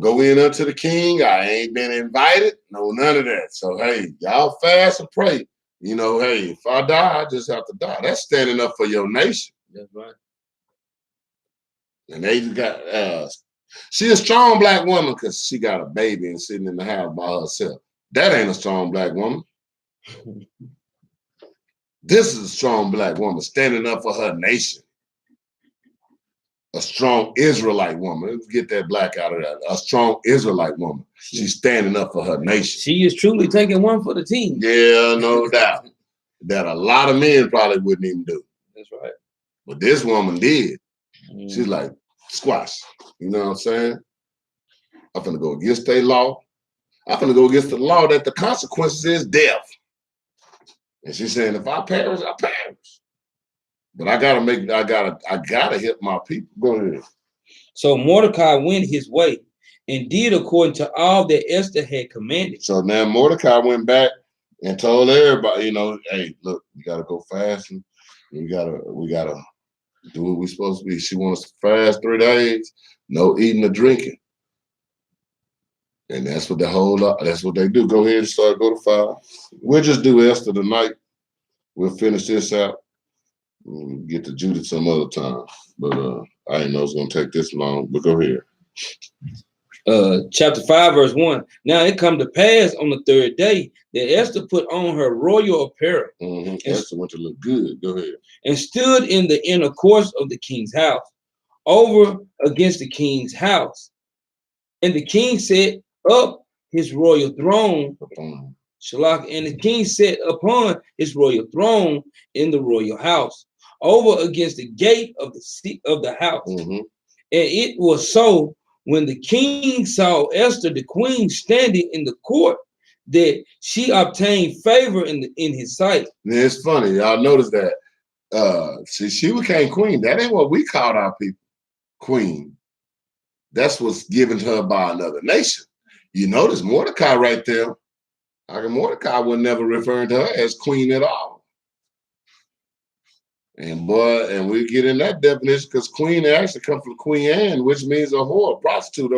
go in unto the king. I ain't been invited. No, none of that. So hey, y'all fast and pray. You know, hey, if I die, I just have to die. That's standing up for your nation. That's right. And they got she a strong black woman because she got a baby and sitting in the house by herself. That ain't a strong black woman. This is a strong black woman standing up for her nation. A strong Israelite woman. Let's get that black out of that. A strong Israelite woman. She's standing up for her nation. She is truly taking one for the team. Yeah, no doubt. That a lot of men probably wouldn't even do. That's right. But this woman did. She's like, squash. You know what I'm saying? I'm finna go against their law. I'm finna go against the law that the consequences is death. And she's saying, if I perish, I perish. But I gotta hit my people. Go ahead. So Mordecai went his way and did according to all that Esther had commanded. So now Mordecai went back and told everybody, hey, look, we gotta go fasting. We gotta do what we're supposed to be. She wants to fast 3 days, no eating or drinking. And that's what that's what they do. Go ahead and go to 5. We'll just do Esther tonight. We'll finish this out. We'll get to Judith some other time. But I didn't know it was gonna take this long, but go ahead. Chapter 5, verse 1. Now it come to pass on the 3rd day that Esther put on her royal apparel. Esther went to look good. Go ahead. And stood in the inner courts of the king's house, over against the king's house. And the king set up his royal throne. Shalach, and the king sat upon his royal throne in the royal house, over against the gate of the seat of the house. And it was so, when the king saw Esther, the queen, standing in the court, that she obtained favor in his sight. Yeah, it's funny. Y'all notice that. She became queen. That ain't what we called our people queen. That's what's given to her by another nation. You notice Mordecai right there. Mordecai was never referring to her as queen at all. And we get in that definition because queen actually comes from Queen Anne, which means a whore, a prostitute,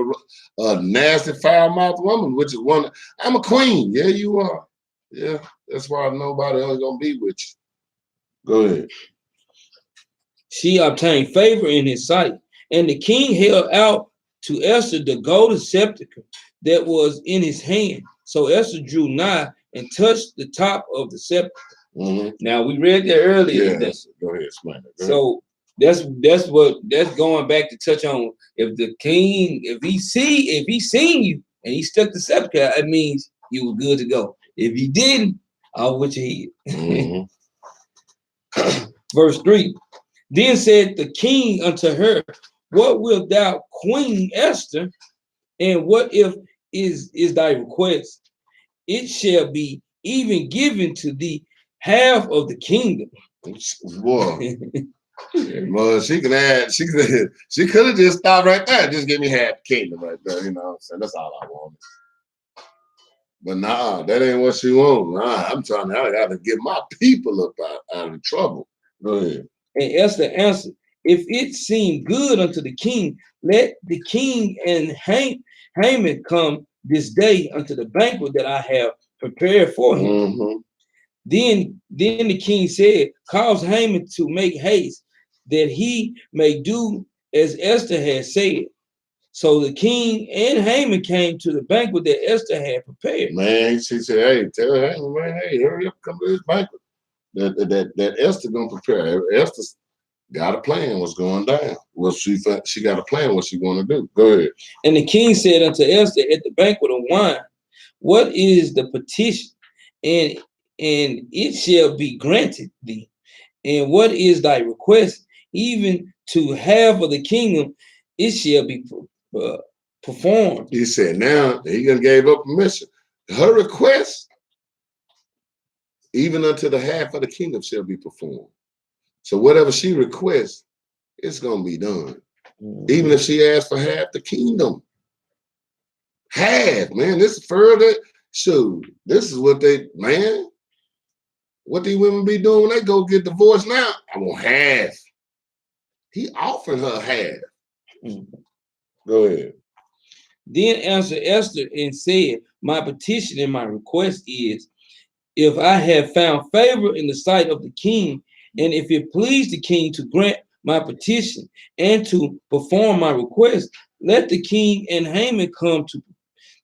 a nasty, foul-mouthed woman, which is one. I'm a queen. Yeah, you are. Yeah, that's why nobody else gonna be with you. Go ahead. She obtained favor in his sight, and the king held out to Esther the golden scepter that was in his hand. So Esther drew nigh and touched the top of the scepter. Now we read that earlier. Yeah, go ahead, explain it. So that's going back to touch on, if the king, if he seen you and he stuck the scepter, that means you were good to go. If he didn't, I'll with your head. Verse 3. Then said the king unto her, what wilt thou, Queen Esther, and what if is thy request? It shall be even given to thee half of the kingdom. Boy. Well, she could have just stopped right there. Just give me half the kingdom right there. You know what I'm saying? That's all I wanted. But nah, that ain't what she wants. Nah, I gotta get my people up out of trouble. Go ahead. And Esther answered, if it seem good unto the king, let the king and Haman come this day unto the banquet that I have prepared for him. Then the king said, cause Haman to make haste, that he may do as Esther had said. So the king and Haman came to the banquet that Esther had prepared. Man, she said, hey, tell Haman, man, hey, hurry up, come to this banquet that Esther gonna prepare. Esther's got a plan what's going down. Well, she got a plan what she want to do. Go ahead. And the king said unto Esther at the banquet of wine, what is the petition? And it shall be granted thee. And what is thy request? Even to half of the kingdom, it shall be performed. He said, now he gonna gave up permission. Her request, even unto the half of the kingdom, shall be performed. So whatever she requests, it's gonna be done. Even if she asks for half the kingdom. Half, man. This is further. Shoot, this is what what these women be doing when they go get divorced now. I want half. He offered her half. Go ahead. Then answered Esther and said, my petition and my request is, if I have found favor in the sight of the king, and if it please the king to grant my petition and to perform my request, let the king and Haman come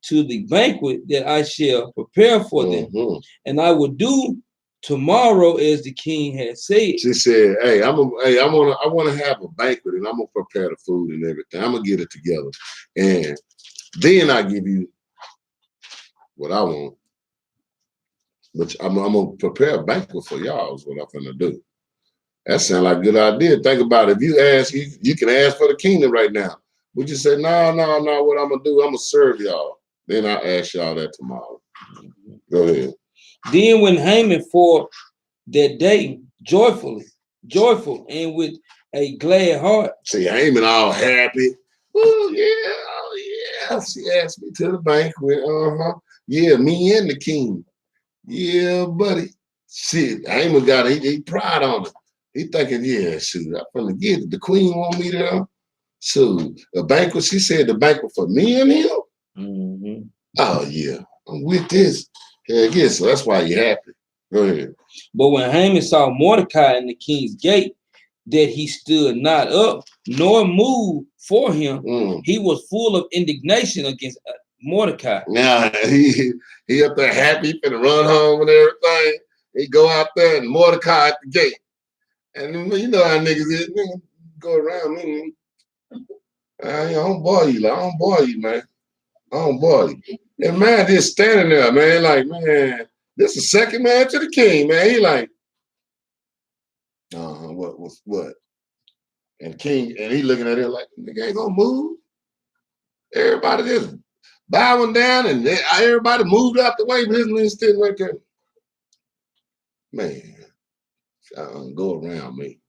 to the banquet that I shall prepare for them, and I will do tomorrow as the king has said. She said, hey, I want to have a banquet, and I'm gonna prepare the food and everything. I'm gonna get it together, and then I give you what I want. But I'm gonna prepare a banquet for y'all is what I'm gonna do. That sounds like a good idea. Think about it. If you ask, you can ask for the kingdom right now. Would you say, no, what I'm gonna do, I'm gonna serve y'all. Then I'll ask y'all that tomorrow. Go ahead. Then when Haman for that day joyful, and with a glad heart. See, Haman all happy. Oh Yeah, she asked me to the banquet. Yeah, me and the king. Yeah, buddy. Shit, Haman got it. He pride on it. He thinking, yeah, shoot, I'm gonna get it. The queen want me there. So the banquet, she said the banquet for me and him. Mm-hmm. Oh yeah, I'm with this. Heck yeah, so that's why you happy. Go ahead. But when Haman saw Mordecai in the king's gate, that he stood not up nor moved for him, he was full of indignation against Mordecai. Now he up there happy, finna run home and everything. He go out there and Mordecai at the gate. And you know how niggas is, nigga, go around me. I don't bore you, like, I don't bore you, man. I don't bore you. And man just standing there, man, like, man, this is second man to the king, man. He like, what? And king, and he looking at it like, nigga ain't gonna move. Everybody just bowing down and everybody moved out the way, but his nigga sitting right there. Man, go around me.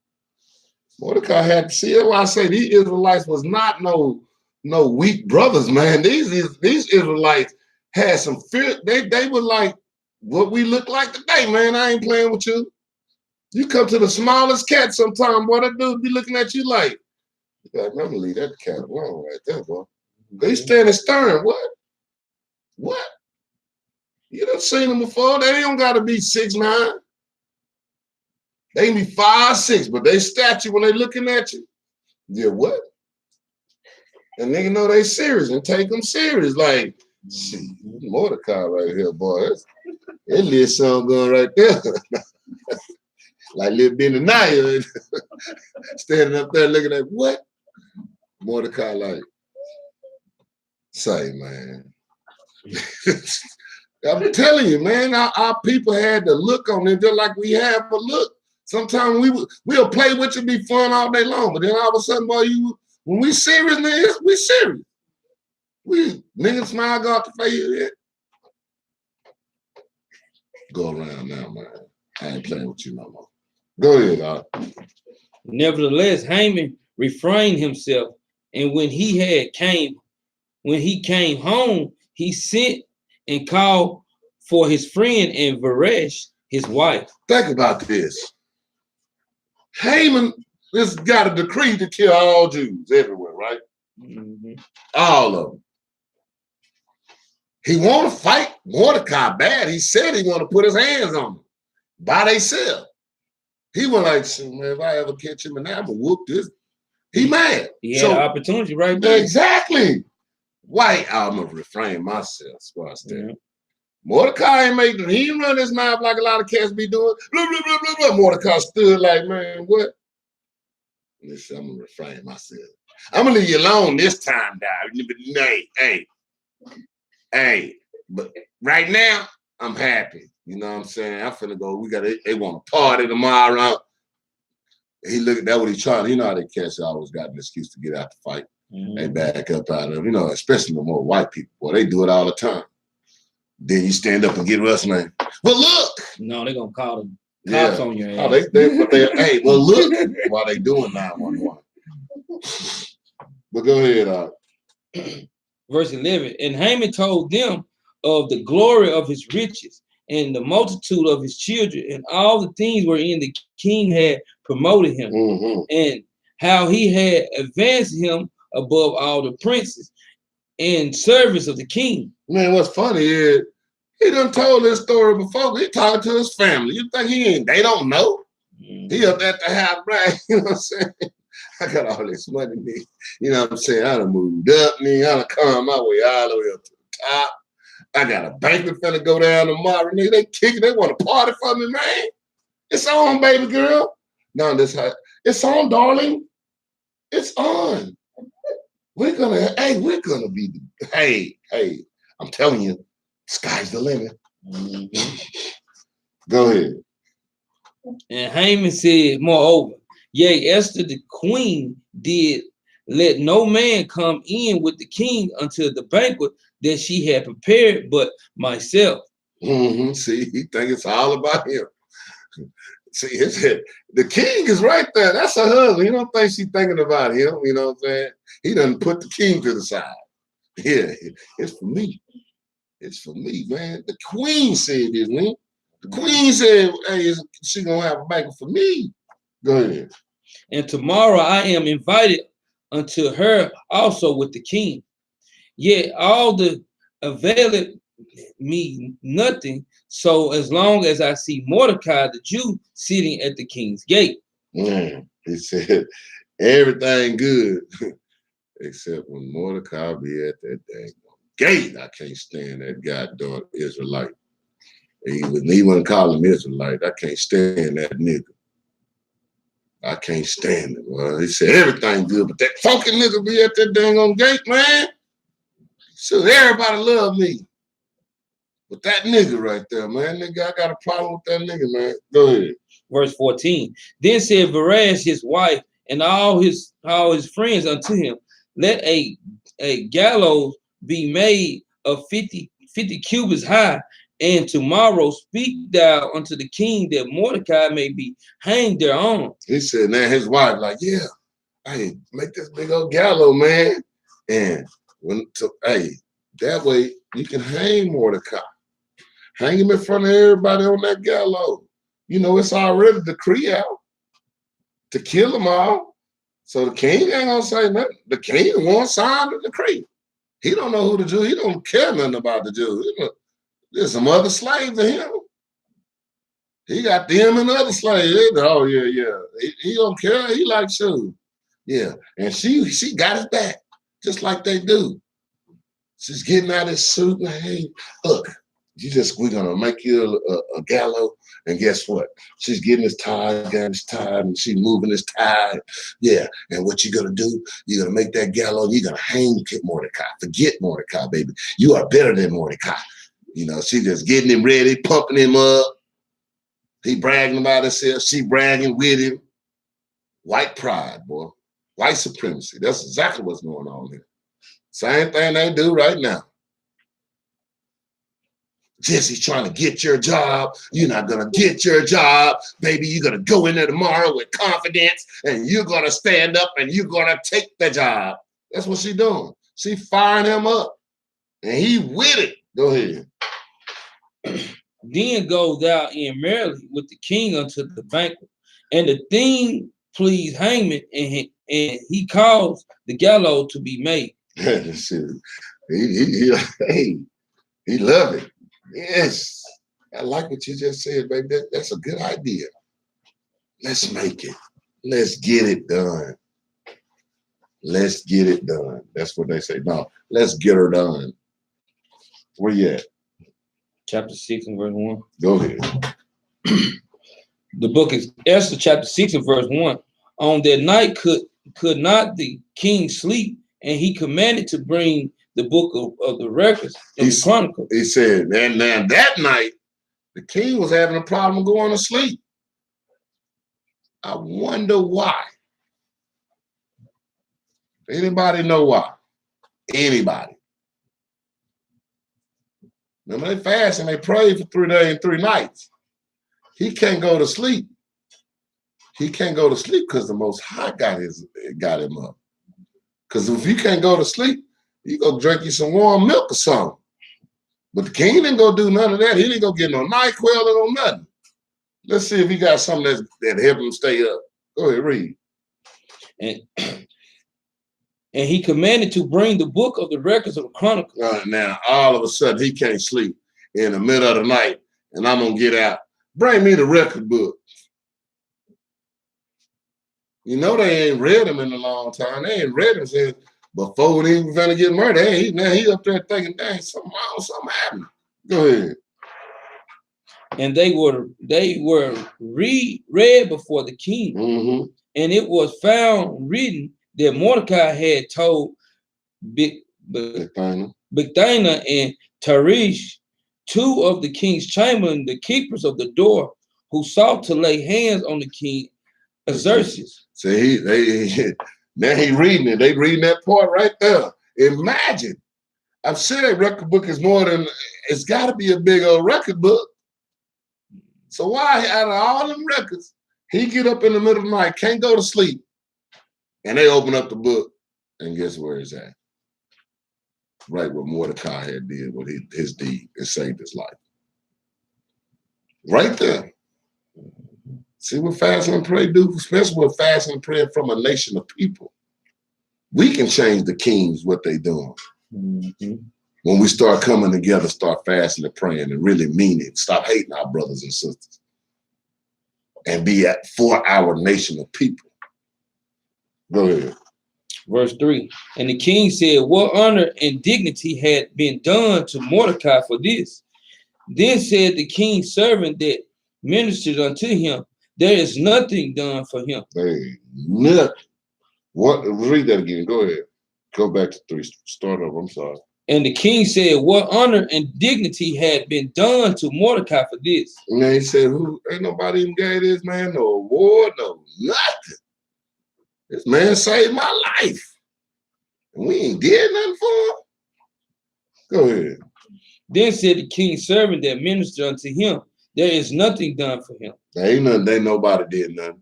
Mordecai had to see it. Why I say these Israelites was not no weak brothers, man. These Israelites had some fear. They were like what we look like today, man. I ain't playing with you. You come to the smallest cat sometime, boy, that dude be looking at you like, I'm gonna leave that cat alone right there, boy. They standing stern. What? You done seen them before. They don't gotta be 6'9". They can be 5'6", but they statue when they looking at you. Yeah, what? And nigga know they serious and take them serious. Like, see, Mordecai right here, boy. That little song going right there. Like little Benaniah standing up there looking at what? Mordecai like, say, man. I'm telling you, man, our people had the look on them just like we have a look. Sometimes we'll play with you, be fun all day long, but then all of a sudden, boy, when we serious, niggas, we serious. We niggas smile, go out the face. Yeah. Go around now, man. I ain't playing with you no more. Go ahead, Doc. Nevertheless, Haman refrained himself, and when he came home, he sent and called for his friend and Varesh, his wife. Think about this. Haman has got a decree to kill all Jews everywhere, right? Mm-hmm. All of them. He want to fight Mordecai bad. He said he want to put his hands on them by themselves. He was like, man, if I ever catch him in there, I'm going to whoop this. He mad. He had an opportunity right there. Exactly. Why? I'm going to refrain myself. Mm-hmm. Mordecai ain't making, he didn't run his mouth like a lot of cats be doing. Blah, blah, blah, blah, blah. Mordecai stood like, man, what? Listen, I'm going to refrain myself. I'm going to leave you alone this time, dog. Hey, but right now, I'm happy. You know what I'm saying? I'm finna go. They want to party tomorrow. He look at that what he trying. You know how they cats always got an excuse to get out the fight. Mm-hmm. They back up out of them. You know, especially the more white people. Boy, they do it all the time. Then you stand up and get us, man. Well, look. No, they're gonna call them cops on your ass. Hey, well, look while they doing 911. But go ahead, Verse 11. And Haman told them of the glory of his riches and the multitude of his children and all the things wherein the king had promoted him, mm-hmm. and how he had advanced him above all the princes in service of the king. Man, what's funny is he done told this story before. He talking to his family. You think they don't know? Mm-hmm. He up at the house, right? You know what I'm saying? I got all this money, nigga. You know what I'm saying? I done moved up, nigga. I done come my way all the way up to the top. I got a banquet finna go down tomorrow, nigga. They kicking, they want to party for me, man. It's on, baby girl. No, it's on, darling. It's on. We're gonna be, hey, I'm telling you, sky's the limit. Mm-hmm. Go ahead. And Haman said, moreover, yea, Esther the queen did let no man come in with the king until the banquet that she had prepared, but myself. Mm-hmm. See, he think it's all about him. See, the king is right there. That's her husband. He don't think she's thinking about him. You know what I'm saying? He done put the king to the side. Yeah, it's for me. It's for me, man. The queen said this, man. The queen said, hey, she gonna have a banquet for me. Go ahead. And tomorrow I am invited unto her also with the king. Yet all the availeth me nothing, so as long as I see Mordecai the Jew sitting at the king's gate. Man, he said, everything good, except when Mordecai be at that dang gate. I can't stand that goddamn Israelite. He wouldn't call him Israelite. I can't stand that nigga. I can't stand it. Well, he said everything good, but that funky nigga be at that dang on gate, man. So everybody love me. But that nigga right there, man, nigga, I got a problem with that nigga, man. Go ahead. Verse 14. Then said Varez his wife and all his friends unto him, let a gallows be made of 50 cubits high, and tomorrow speak thou unto the king that Mordecai may be hanged thereon. He said, now his wife, like, yeah, hey, make this big old gallows, man. And hey, that way you can hang Mordecai. Hang him in front of everybody on that gallows. You know, it's already decree out to kill them all. So the king ain't gonna say nothing. The king won't sign the decree. He don't know who the Jew. He don't care nothing about the Jews. There's some other slaves to him. He got them and other slaves. Oh yeah. He don't care. He likes shoes. Yeah, and she got his back just like they do. She's getting out his suit. Like, hey, look, we're gonna make you a gallows. And guess what? She's getting his tie, and she's moving his tie. Yeah, and what you're gonna do, you're gonna make that gallows, you're gonna hang Mordecai. Forget Mordecai, baby. You are better than Mordecai. You know, she just getting him ready, pumping him up. He bragging about himself, she bragging with him. White pride, boy. White supremacy. That's exactly what's going on here. Same thing they do right now. Jesse's trying to get your job. You're not going to get your job. Baby, you're going to go in there tomorrow with confidence and you're going to stand up and you're going to take the job. That's what she's doing. She firing him up and he with it. Go ahead. Then go thou in merrily with the king unto the banquet. And the thing pleased Haman, and he caused the gallows to be made. he loved it. Yes, I like what you just said, baby. That's a good idea. Let's make it. Let's get it done. Let's get it done. That's what they say. No, let's get her done. Where you at? Chapter 6 and verse 1. Go ahead. The book is Esther, chapter 6 and verse 1. On that night could not the king sleep, and he commanded to bring the book of the records of the Chronicles. He said, and now that night, the king was having a problem going to sleep. I wonder why. Anybody know why? Anybody? Remember, they fast and they pray for 3 days and 3 nights. He can't go to sleep. He can't go to sleep because the Most High got him up. Because if you can't go to sleep, you go drink you some warm milk or something. But the king didn't go do none of that. He didn't go get no NyQuil or no nothing. Let's see if he got something that help him stay up. Go ahead, read. And he commanded to bring the book of the records of the Chronicles. Now, all of a sudden, he can't sleep in the middle of the night, and I'm going to get out. Bring me the record book. You know they ain't read them in a long time. They ain't read them since before he was going to get murdered. Now he up there thinking, dang, something happened. Go ahead. And they were read before the king. Mm-hmm. And it was found written that Mordecai had told Bigthana and Teresh, 2 of the king's chamberlain, the keepers of the door, who sought to lay hands on the king Xerxes. See, now he reading it. They reading that part right there. Imagine. I'm sure that record book is more than, it's got to be a big old record book. So why, out of all them records, he get up in the middle of the night, can't go to sleep, and they open up the book, and guess where it's at? right what Mordecai had did with his deed and saved his life. Right there. See what fasting and prayer do, especially with fasting and prayer from a nation of people. We can change the kings what they doing. Mm-hmm. When we start coming together, start fasting and praying and really mean it. Stop hating our brothers and sisters. And be for our nation of people. Go ahead. Verse 3. And the king said, what honor and dignity had been done to Mordecai for this? Then said the king's servant that ministered unto him, there is nothing done for him. Hey, nothing. What? Read that again. Go ahead. Go back to 3. Start over. I'm sorry. And the king said, what honor and dignity had been done to Mordecai for this? And then he said, who? Ain't nobody even gave this man no award, no nothing. This man saved my life. And we ain't did nothing for him. Go ahead. Then said the king's servant that ministered unto him, there is nothing done for him. There ain't nothing. They nobody did nothing.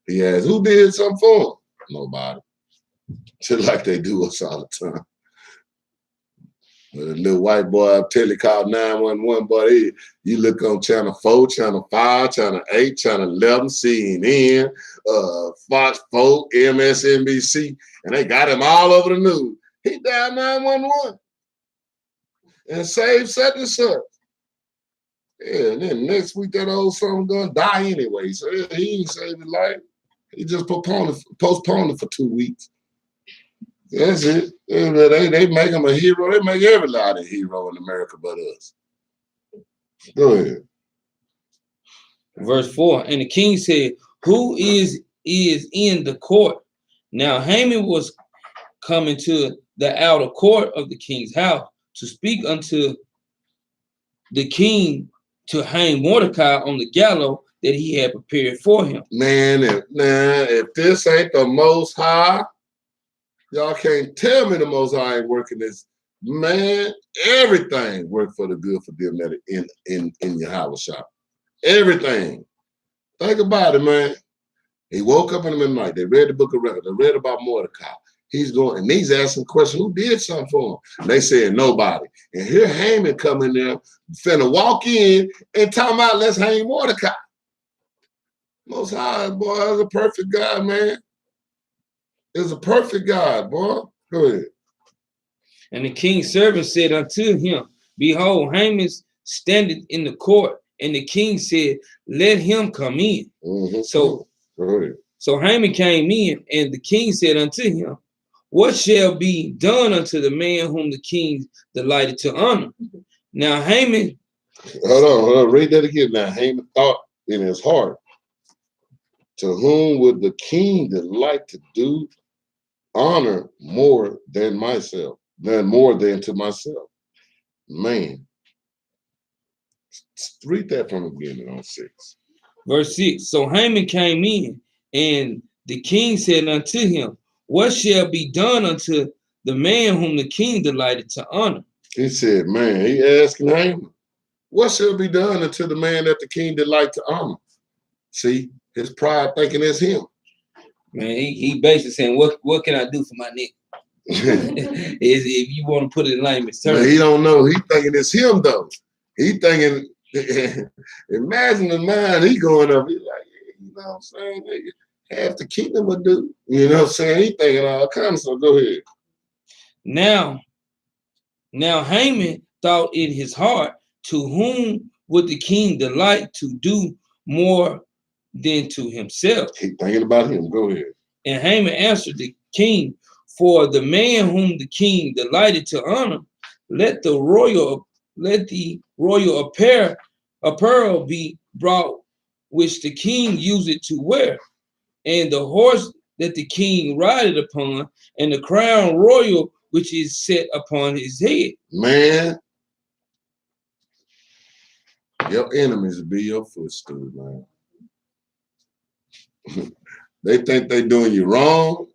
He asked, who did something for him? Nobody. Just like they do us all the time. But a little white boy up till he called 911, boy, you look on channel 4, channel 5, channel 8, channel 11, CNN, Fox 4, MSNBC, and they got him all over the news. He died 911 and saved such and such. Yeah, and then next week that old son gonna die anyway. So yeah, he ain't saved his life. He just postponed it for 2 weeks. That's it. They make him a hero. They make everybody a hero in America but us. Go ahead. Verse 4. And the king said, who is in the court? Now Haman was coming to the outer court of the king's house to speak unto the king to hang Mordecai on the gallows that he had prepared for him. Man, if this ain't the Most High, y'all can't tell me the Most High ain't working this. Man, everything worked for the good for them that in your house shop. Everything. Think about it, man. He woke up in the middle of the night. They read the book of records. They read about Mordecai. He's going, and he's asking questions, who did something for him? And they said, nobody. And here Haman come in there, finna walk in and talking about, let's hang Mordecai. Most High, boy, is a perfect God, man. Is a perfect God, boy. Go ahead. And the king's servant said unto him, behold, Haman standeth in the court. And the king said, let him come in. Mm-hmm. So Haman came in, and the king said unto him, what shall be done unto the man whom the king delighted to honor? Now Haman. Hold on. Read that again. Now Haman thought in his heart, to whom would the king delight to do honor more than myself, more than to myself? Man. Read that from the beginning on 6. Verse 6. So Haman came in, and the king said unto him, what shall be done unto the man whom the king delighted to honor? He said, man, he asking Haman, what shall be done unto the man that the king delight to honor? See, his pride thinking it's him. Man, he basically saying, what can I do for my nigga? Is if you want to put it in layman's terms. He don't know. He thinking it's him though. He thinking, imagine the mind he going up. He's like, you know what I'm saying? Half the kingdom would do. You know what I'm saying? He thinking all kinds of stuff. Go ahead. Now Haman thought in his heart, to whom would the king delight to do more than to himself? Keep thinking about him. Go ahead. And Haman answered the king, for the man whom the king delighted to honor, let the royal apparel be brought, which the king used to wear, and the horse that the king rideth upon, and the crown royal which is set upon his head. Man, your enemies will be your footstool, man. They think they doing you wrong,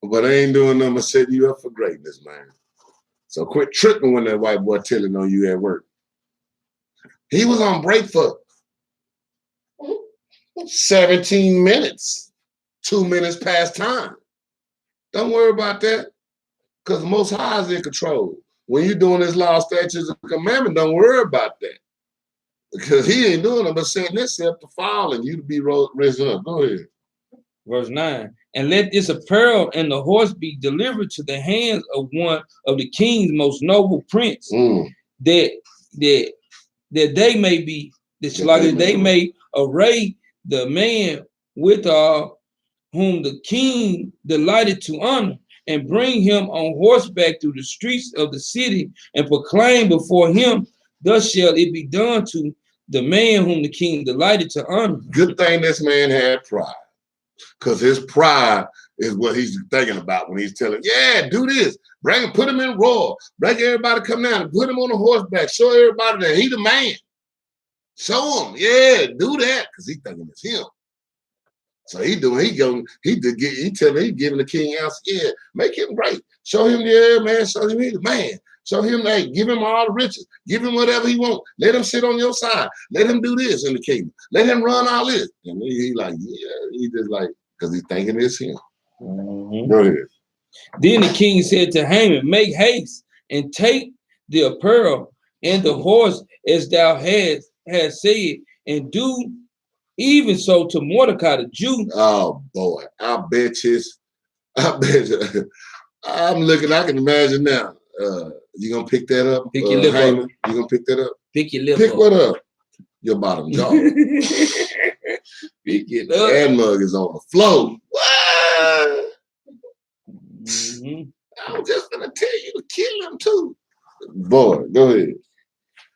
but they ain't doing nothing but setting you up for greatness, man. So quit tripping when that white boy telling on you at work. He was on break for 17 minutes, 2 minutes past time. Don't worry about that, because the Most High is in control. when you're doing his law, statutes, and commandment, don't worry about that. Because he ain't doing it, but setting himself to fall and you to be risen up. Go ahead. Verse 9. And let this apparel and the horse be delivered to the hands of one of the king's most noble prince, that they may be, that they may array the man with whom the king delighted to honor, and bring him on horseback through the streets of the city, and proclaim before him, thus shall it be done to the man whom the king delighted to honor. Good thing this man had pride, because his pride is what he's thinking about when he's telling, yeah, do this, bring him, put him in roar, bring everybody come down and put him on a horseback, show everybody that he the man. Show him, yeah, do that, because he's thinking it's him. So he giving the king answer, yeah, make him great. Show him, yeah, man, show him he's the man. Show him, hey, give him all the riches, give him whatever he wants. Let him sit on your side. Let him do this in the kingdom. Let him run all this. And he like, yeah, he just like, because he's thinking it's him. Go ahead. Then the king said to Haman, make haste and take the apparel and the horse as thou hast said, and do even so to Mordecai the Jew. Oh boy, I bet you. I'm looking, I can imagine now. You gonna pick that up? Pick your lip Haman? up. You gonna pick that up? Pick your lip pick up. What up? Your bottom jaw. Pick it up. That mug is on the floor. What? I'm just gonna tell you to kill him too. Boy, go ahead.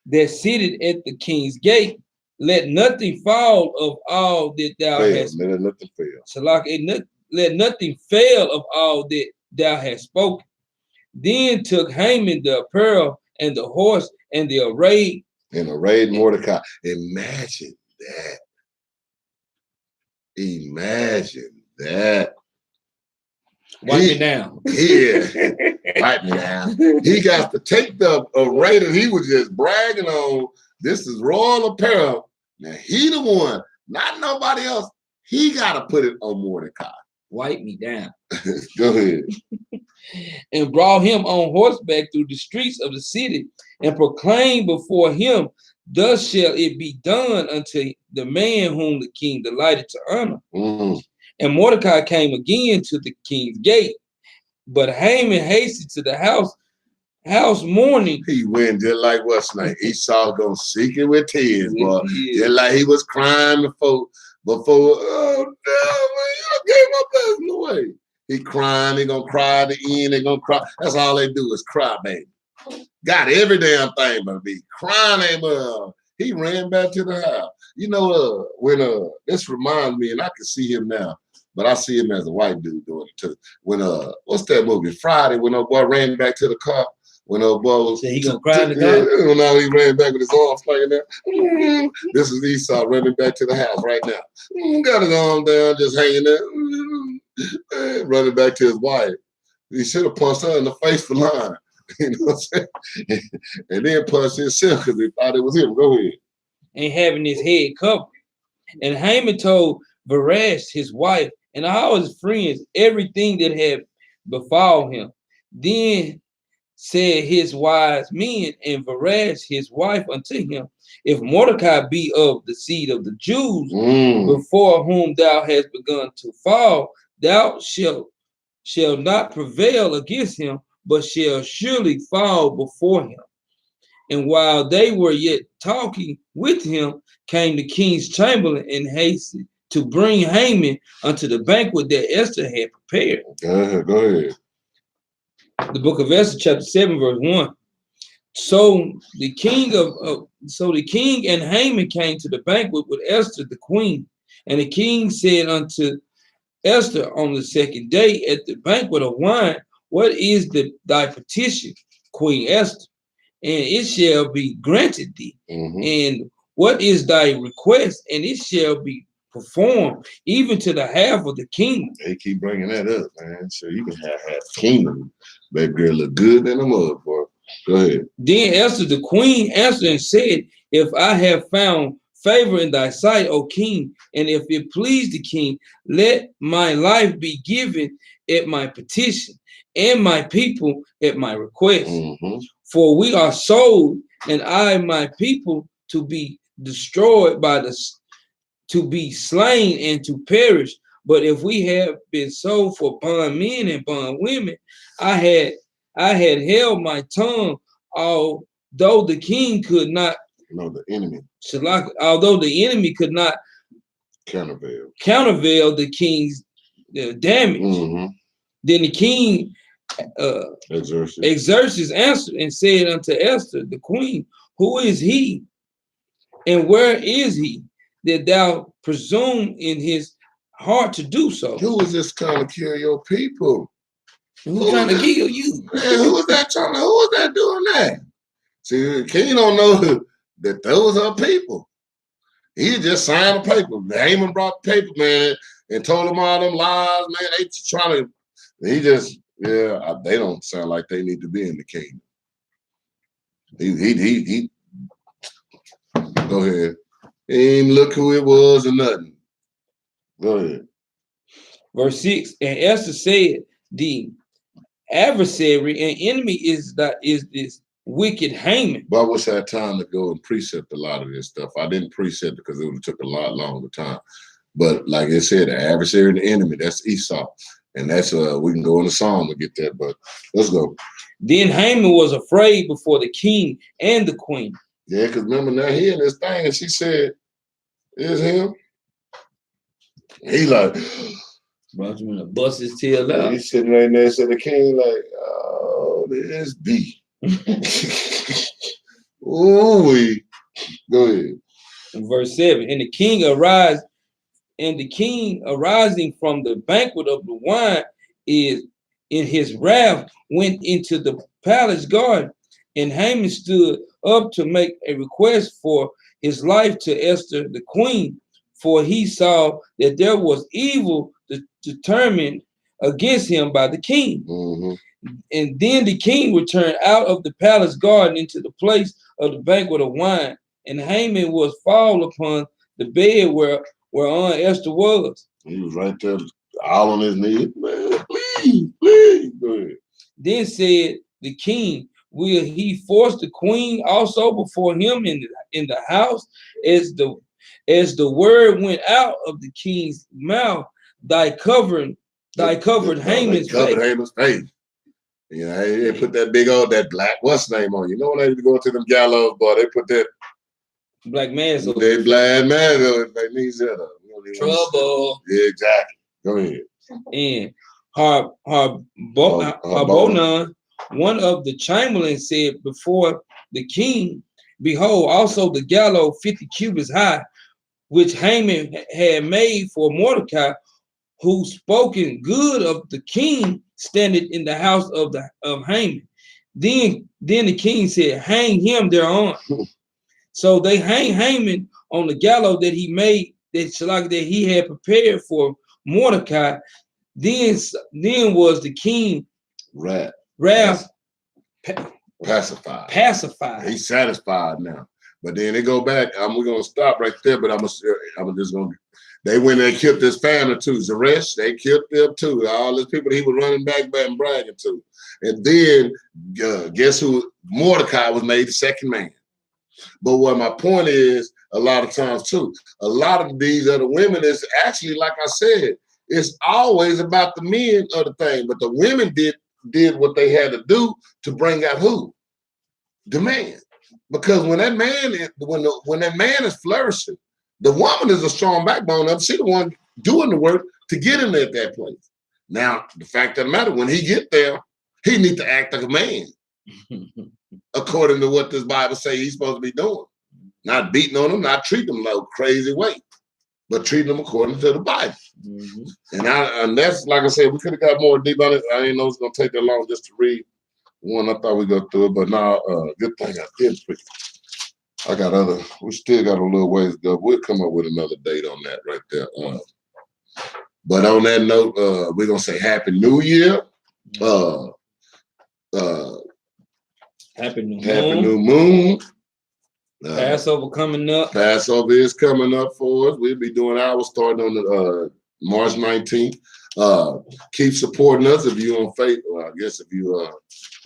That seated at the king's gate, let nothing fall of all that thou hast. Let nothing fail. So let nothing fail of all that thou hast spoken. Then took Haman the apparel and the horse and the array. And arrayed Mordecai. Imagine that. Imagine that. Wipe me down. Yeah. Wipe me down. He got to take the array that he was just bragging on. This is royal apparel. Now he the one, not nobody else. He got to put it on Mordecai. Wipe me down. Go ahead. And brought him on horseback through the streets of the city, and proclaimed before him, thus shall it be done unto the man whom the king delighted to honor. And Mordecai came again to the king's gate, but Haman hasted to the house mourning. He went just like what's name? Esau gonna seek it with tears, boy. Just like he was crying before, oh no, man, you gave my blessing away. He crying, they gonna cry at the end, they gonna cry. That's all they do is cry, baby. Got every damn thing but be crying, he ran back to the house. You know, when this reminds me, and I can see him now, but I see him as a white dude doing it too. When what's that movie? Friday, when old boy ran back to the car. When old boy was he gonna cry in the car. When now he ran back with his arms like that. This is Esau running back to the house right now. Got his arm down, just hanging there, running back to his wife. He should have punched her in the face for lying. You know what I'm saying? And then punched himself because he thought it was him. Go ahead. And having his head covered. And Haman told Varash, his wife, and all his friends everything that had befall him. Then said his wise men and Varash, his wife, unto him, if Mordecai be of the seed of the Jews, before whom thou hast begun to fall, thou shalt not prevail against him, but shall surely fall before him. And while they were yet talking with him, came the king's chamberlain and hastened to bring Haman unto the banquet that Esther had prepared. Go ahead. The book of Esther, chapter 7, verse 1. So the king and Haman came to the banquet with Esther the queen, and the king said unto Esther on the second day at the banquet of wine, what is thy petition, Queen Esther? And it shall be granted thee. And what is thy request? And it shall be performed, even to the half of the kingdom. They keep bringing that up, man. So you can have half the kingdom. That girl look good in the mud, boy. Go ahead. Then Esther the queen answered and said, if I have found favor in thy sight, O king, and if it please the king, let my life be given at my petition, and my people at my request. For we are sold, and I my people to be destroyed to be slain and to perish. But if we have been sold for bond men and bond women, I had held my tongue, although the king could not. No, the enemy. Although the enemy could not countervail the king's damage. Mm-hmm. Then the king Xerxes answered and said unto Esther, the queen, who is he, and where is he, that thou presume in his heart to do so? Who is this trying to kill your people? Who's trying to kill you? Man, who was that doing that? See, the king don't know that those are people. He just signed a paper. Haman brought the paper, man, and told him all them lies, man. They trying to, he just, they don't sound like they need to be in the kingdom. He go ahead. He ain't look who it was or nothing. Go ahead. Verse 6, and Esther said, the adversary and enemy is this wicked Haman. But I wish I had time to go and precept a lot of this stuff. I didn't precept because it would have took a lot longer time. But like I said, the adversary and the enemy, that's Esau. And that's we can go in the psalm to get that, but let's go. Then Haman was afraid before the king and the queen. Yeah, because remember now he in this thing and she said, "Is him?" He like brought him to bust his tail out. He's sitting right there, said the king like, "Oh, this B." Ooh, go ahead. In verse 7, and the king arising from the banquet of the wine is in his wrath went into the palace garden, and Haman stood up to make a request for his life to Esther the queen, for he saw that there was evil determined against him by the king. Mm-hmm. And then the king returned out of the palace garden into the place of the banquet of wine, and Haman was fall upon the bed whereon Esther was. He was right there, all on his knees. Man, please, go ahead. Then said the king, will he force the queen also before him in the house? As the word went out of the king's mouth, thy covered Haman's face. You know, they put that big old, that black, what's the name on you? You know when they go to them gallows, boy, they put that black mask over. That black mask over their knees. Trouble. Yeah, exactly. Go ahead. And Harbonah, one of the chamberlains, said before the king, behold, also the gallows 50 cubits high, which Haman had made for Mordecai, who spoken good of the king, standing in the house of Haman. Then the king said, hang him thereon. So they hang Haman on the gallows that he made, that he had prepared for Mordecai. Then was the king wrath pacified. He's satisfied now. But then they go back. We're gonna stop right there. But I'm just gonna. They went and killed this family too. Zeresh, they killed them too. All these people he was running back and bragging to. And then guess who? Mordecai was made the second man. But what my point is, a lot of times too, a lot of these other women is actually, like I said, it's always about the men of the thing. But the women did what they had to do to bring out who? The man. Because when that man is flourishing, the woman is a strong backbone of. She's the one doing the work to get him at that place. Now, the fact of the matter, when he get there, he needs to act like a man, according to what this Bible says he's supposed to be doing. Not beating on him, not treating him like a crazy way, but treating him according to the Bible. Mm-hmm. And that's, like I said, we could have got more deep on it. I didn't know it was going to take that long just to read one. I thought we'd go through it, but now, good thing I did. We still got a little ways to go. We'll come up with another date on that right there. But on that note, we're going to say Happy New Year. Happy New Moon. Passover coming up. Passover is coming up for us. We'll be doing ours starting on the March 19th. Keep supporting us if you on Facebook. I guess if you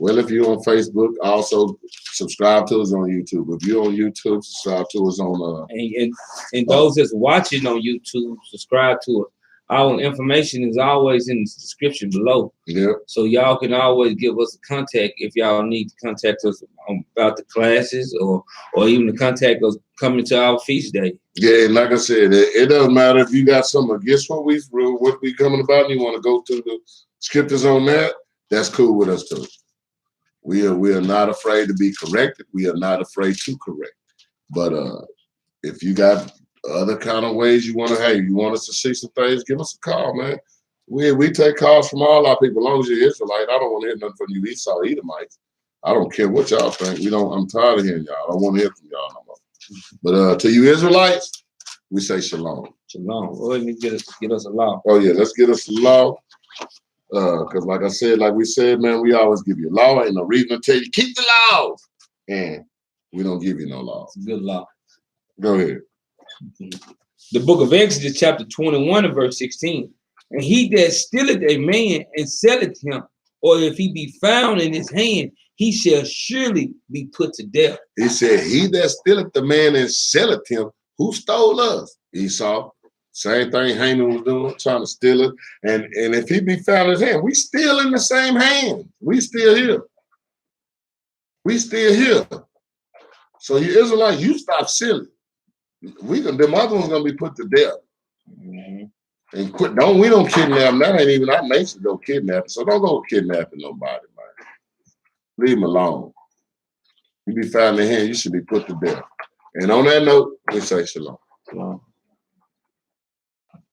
if you're on Facebook, also subscribe to us on YouTube. If you're on YouTube, subscribe to us on and those that's watching on YouTube, subscribe to it. Our information is always in the description below. Yeah. So y'all can always give us a contact if y'all need to contact us about the classes or even to contact us coming to our feast day. Yeah, and like I said, it doesn't matter if you got something against what we coming about and you want to go to the scriptures on that, that's cool with us too. We are not afraid to be corrected. We are not afraid to correct. But if you got other kind of ways you want us to see some things, give us a call, man. We take calls from all our people. As long as you're Israelite, I don't want to hear nothing from you Esau, Edomites. I don't care what y'all think. I'm tired of hearing y'all. I don't want to hear from y'all no more. But to you Israelites, we say shalom. Shalom. Well, let me get us a law. Oh yeah, let's get us a law. Because like we said, man, we always give you a law. Ain't no reason to tell you keep the laws. And we don't give you no law. It's a good law. Go ahead. The book of Exodus, chapter 21 and verse 16. And he that stealeth a man and selleth him, or if he be found in his hand, he shall surely be put to death. He said, he that stealeth the man and selleth him, who stole us? Esau. Same thing Haman was doing, trying to steal it. And if he be found in his hand, we still in the same hand. We still here. We still here. So you Israelites, you stop stealing. Them other ones gonna be put to death. Mm-hmm. And quit. We don't kidnap them. That ain't even our nature to go kidnapping. So don't go kidnapping nobody, man. Leave them alone. You be found in the hand, you should be put to death. And on that note, we say shalom. Shalom.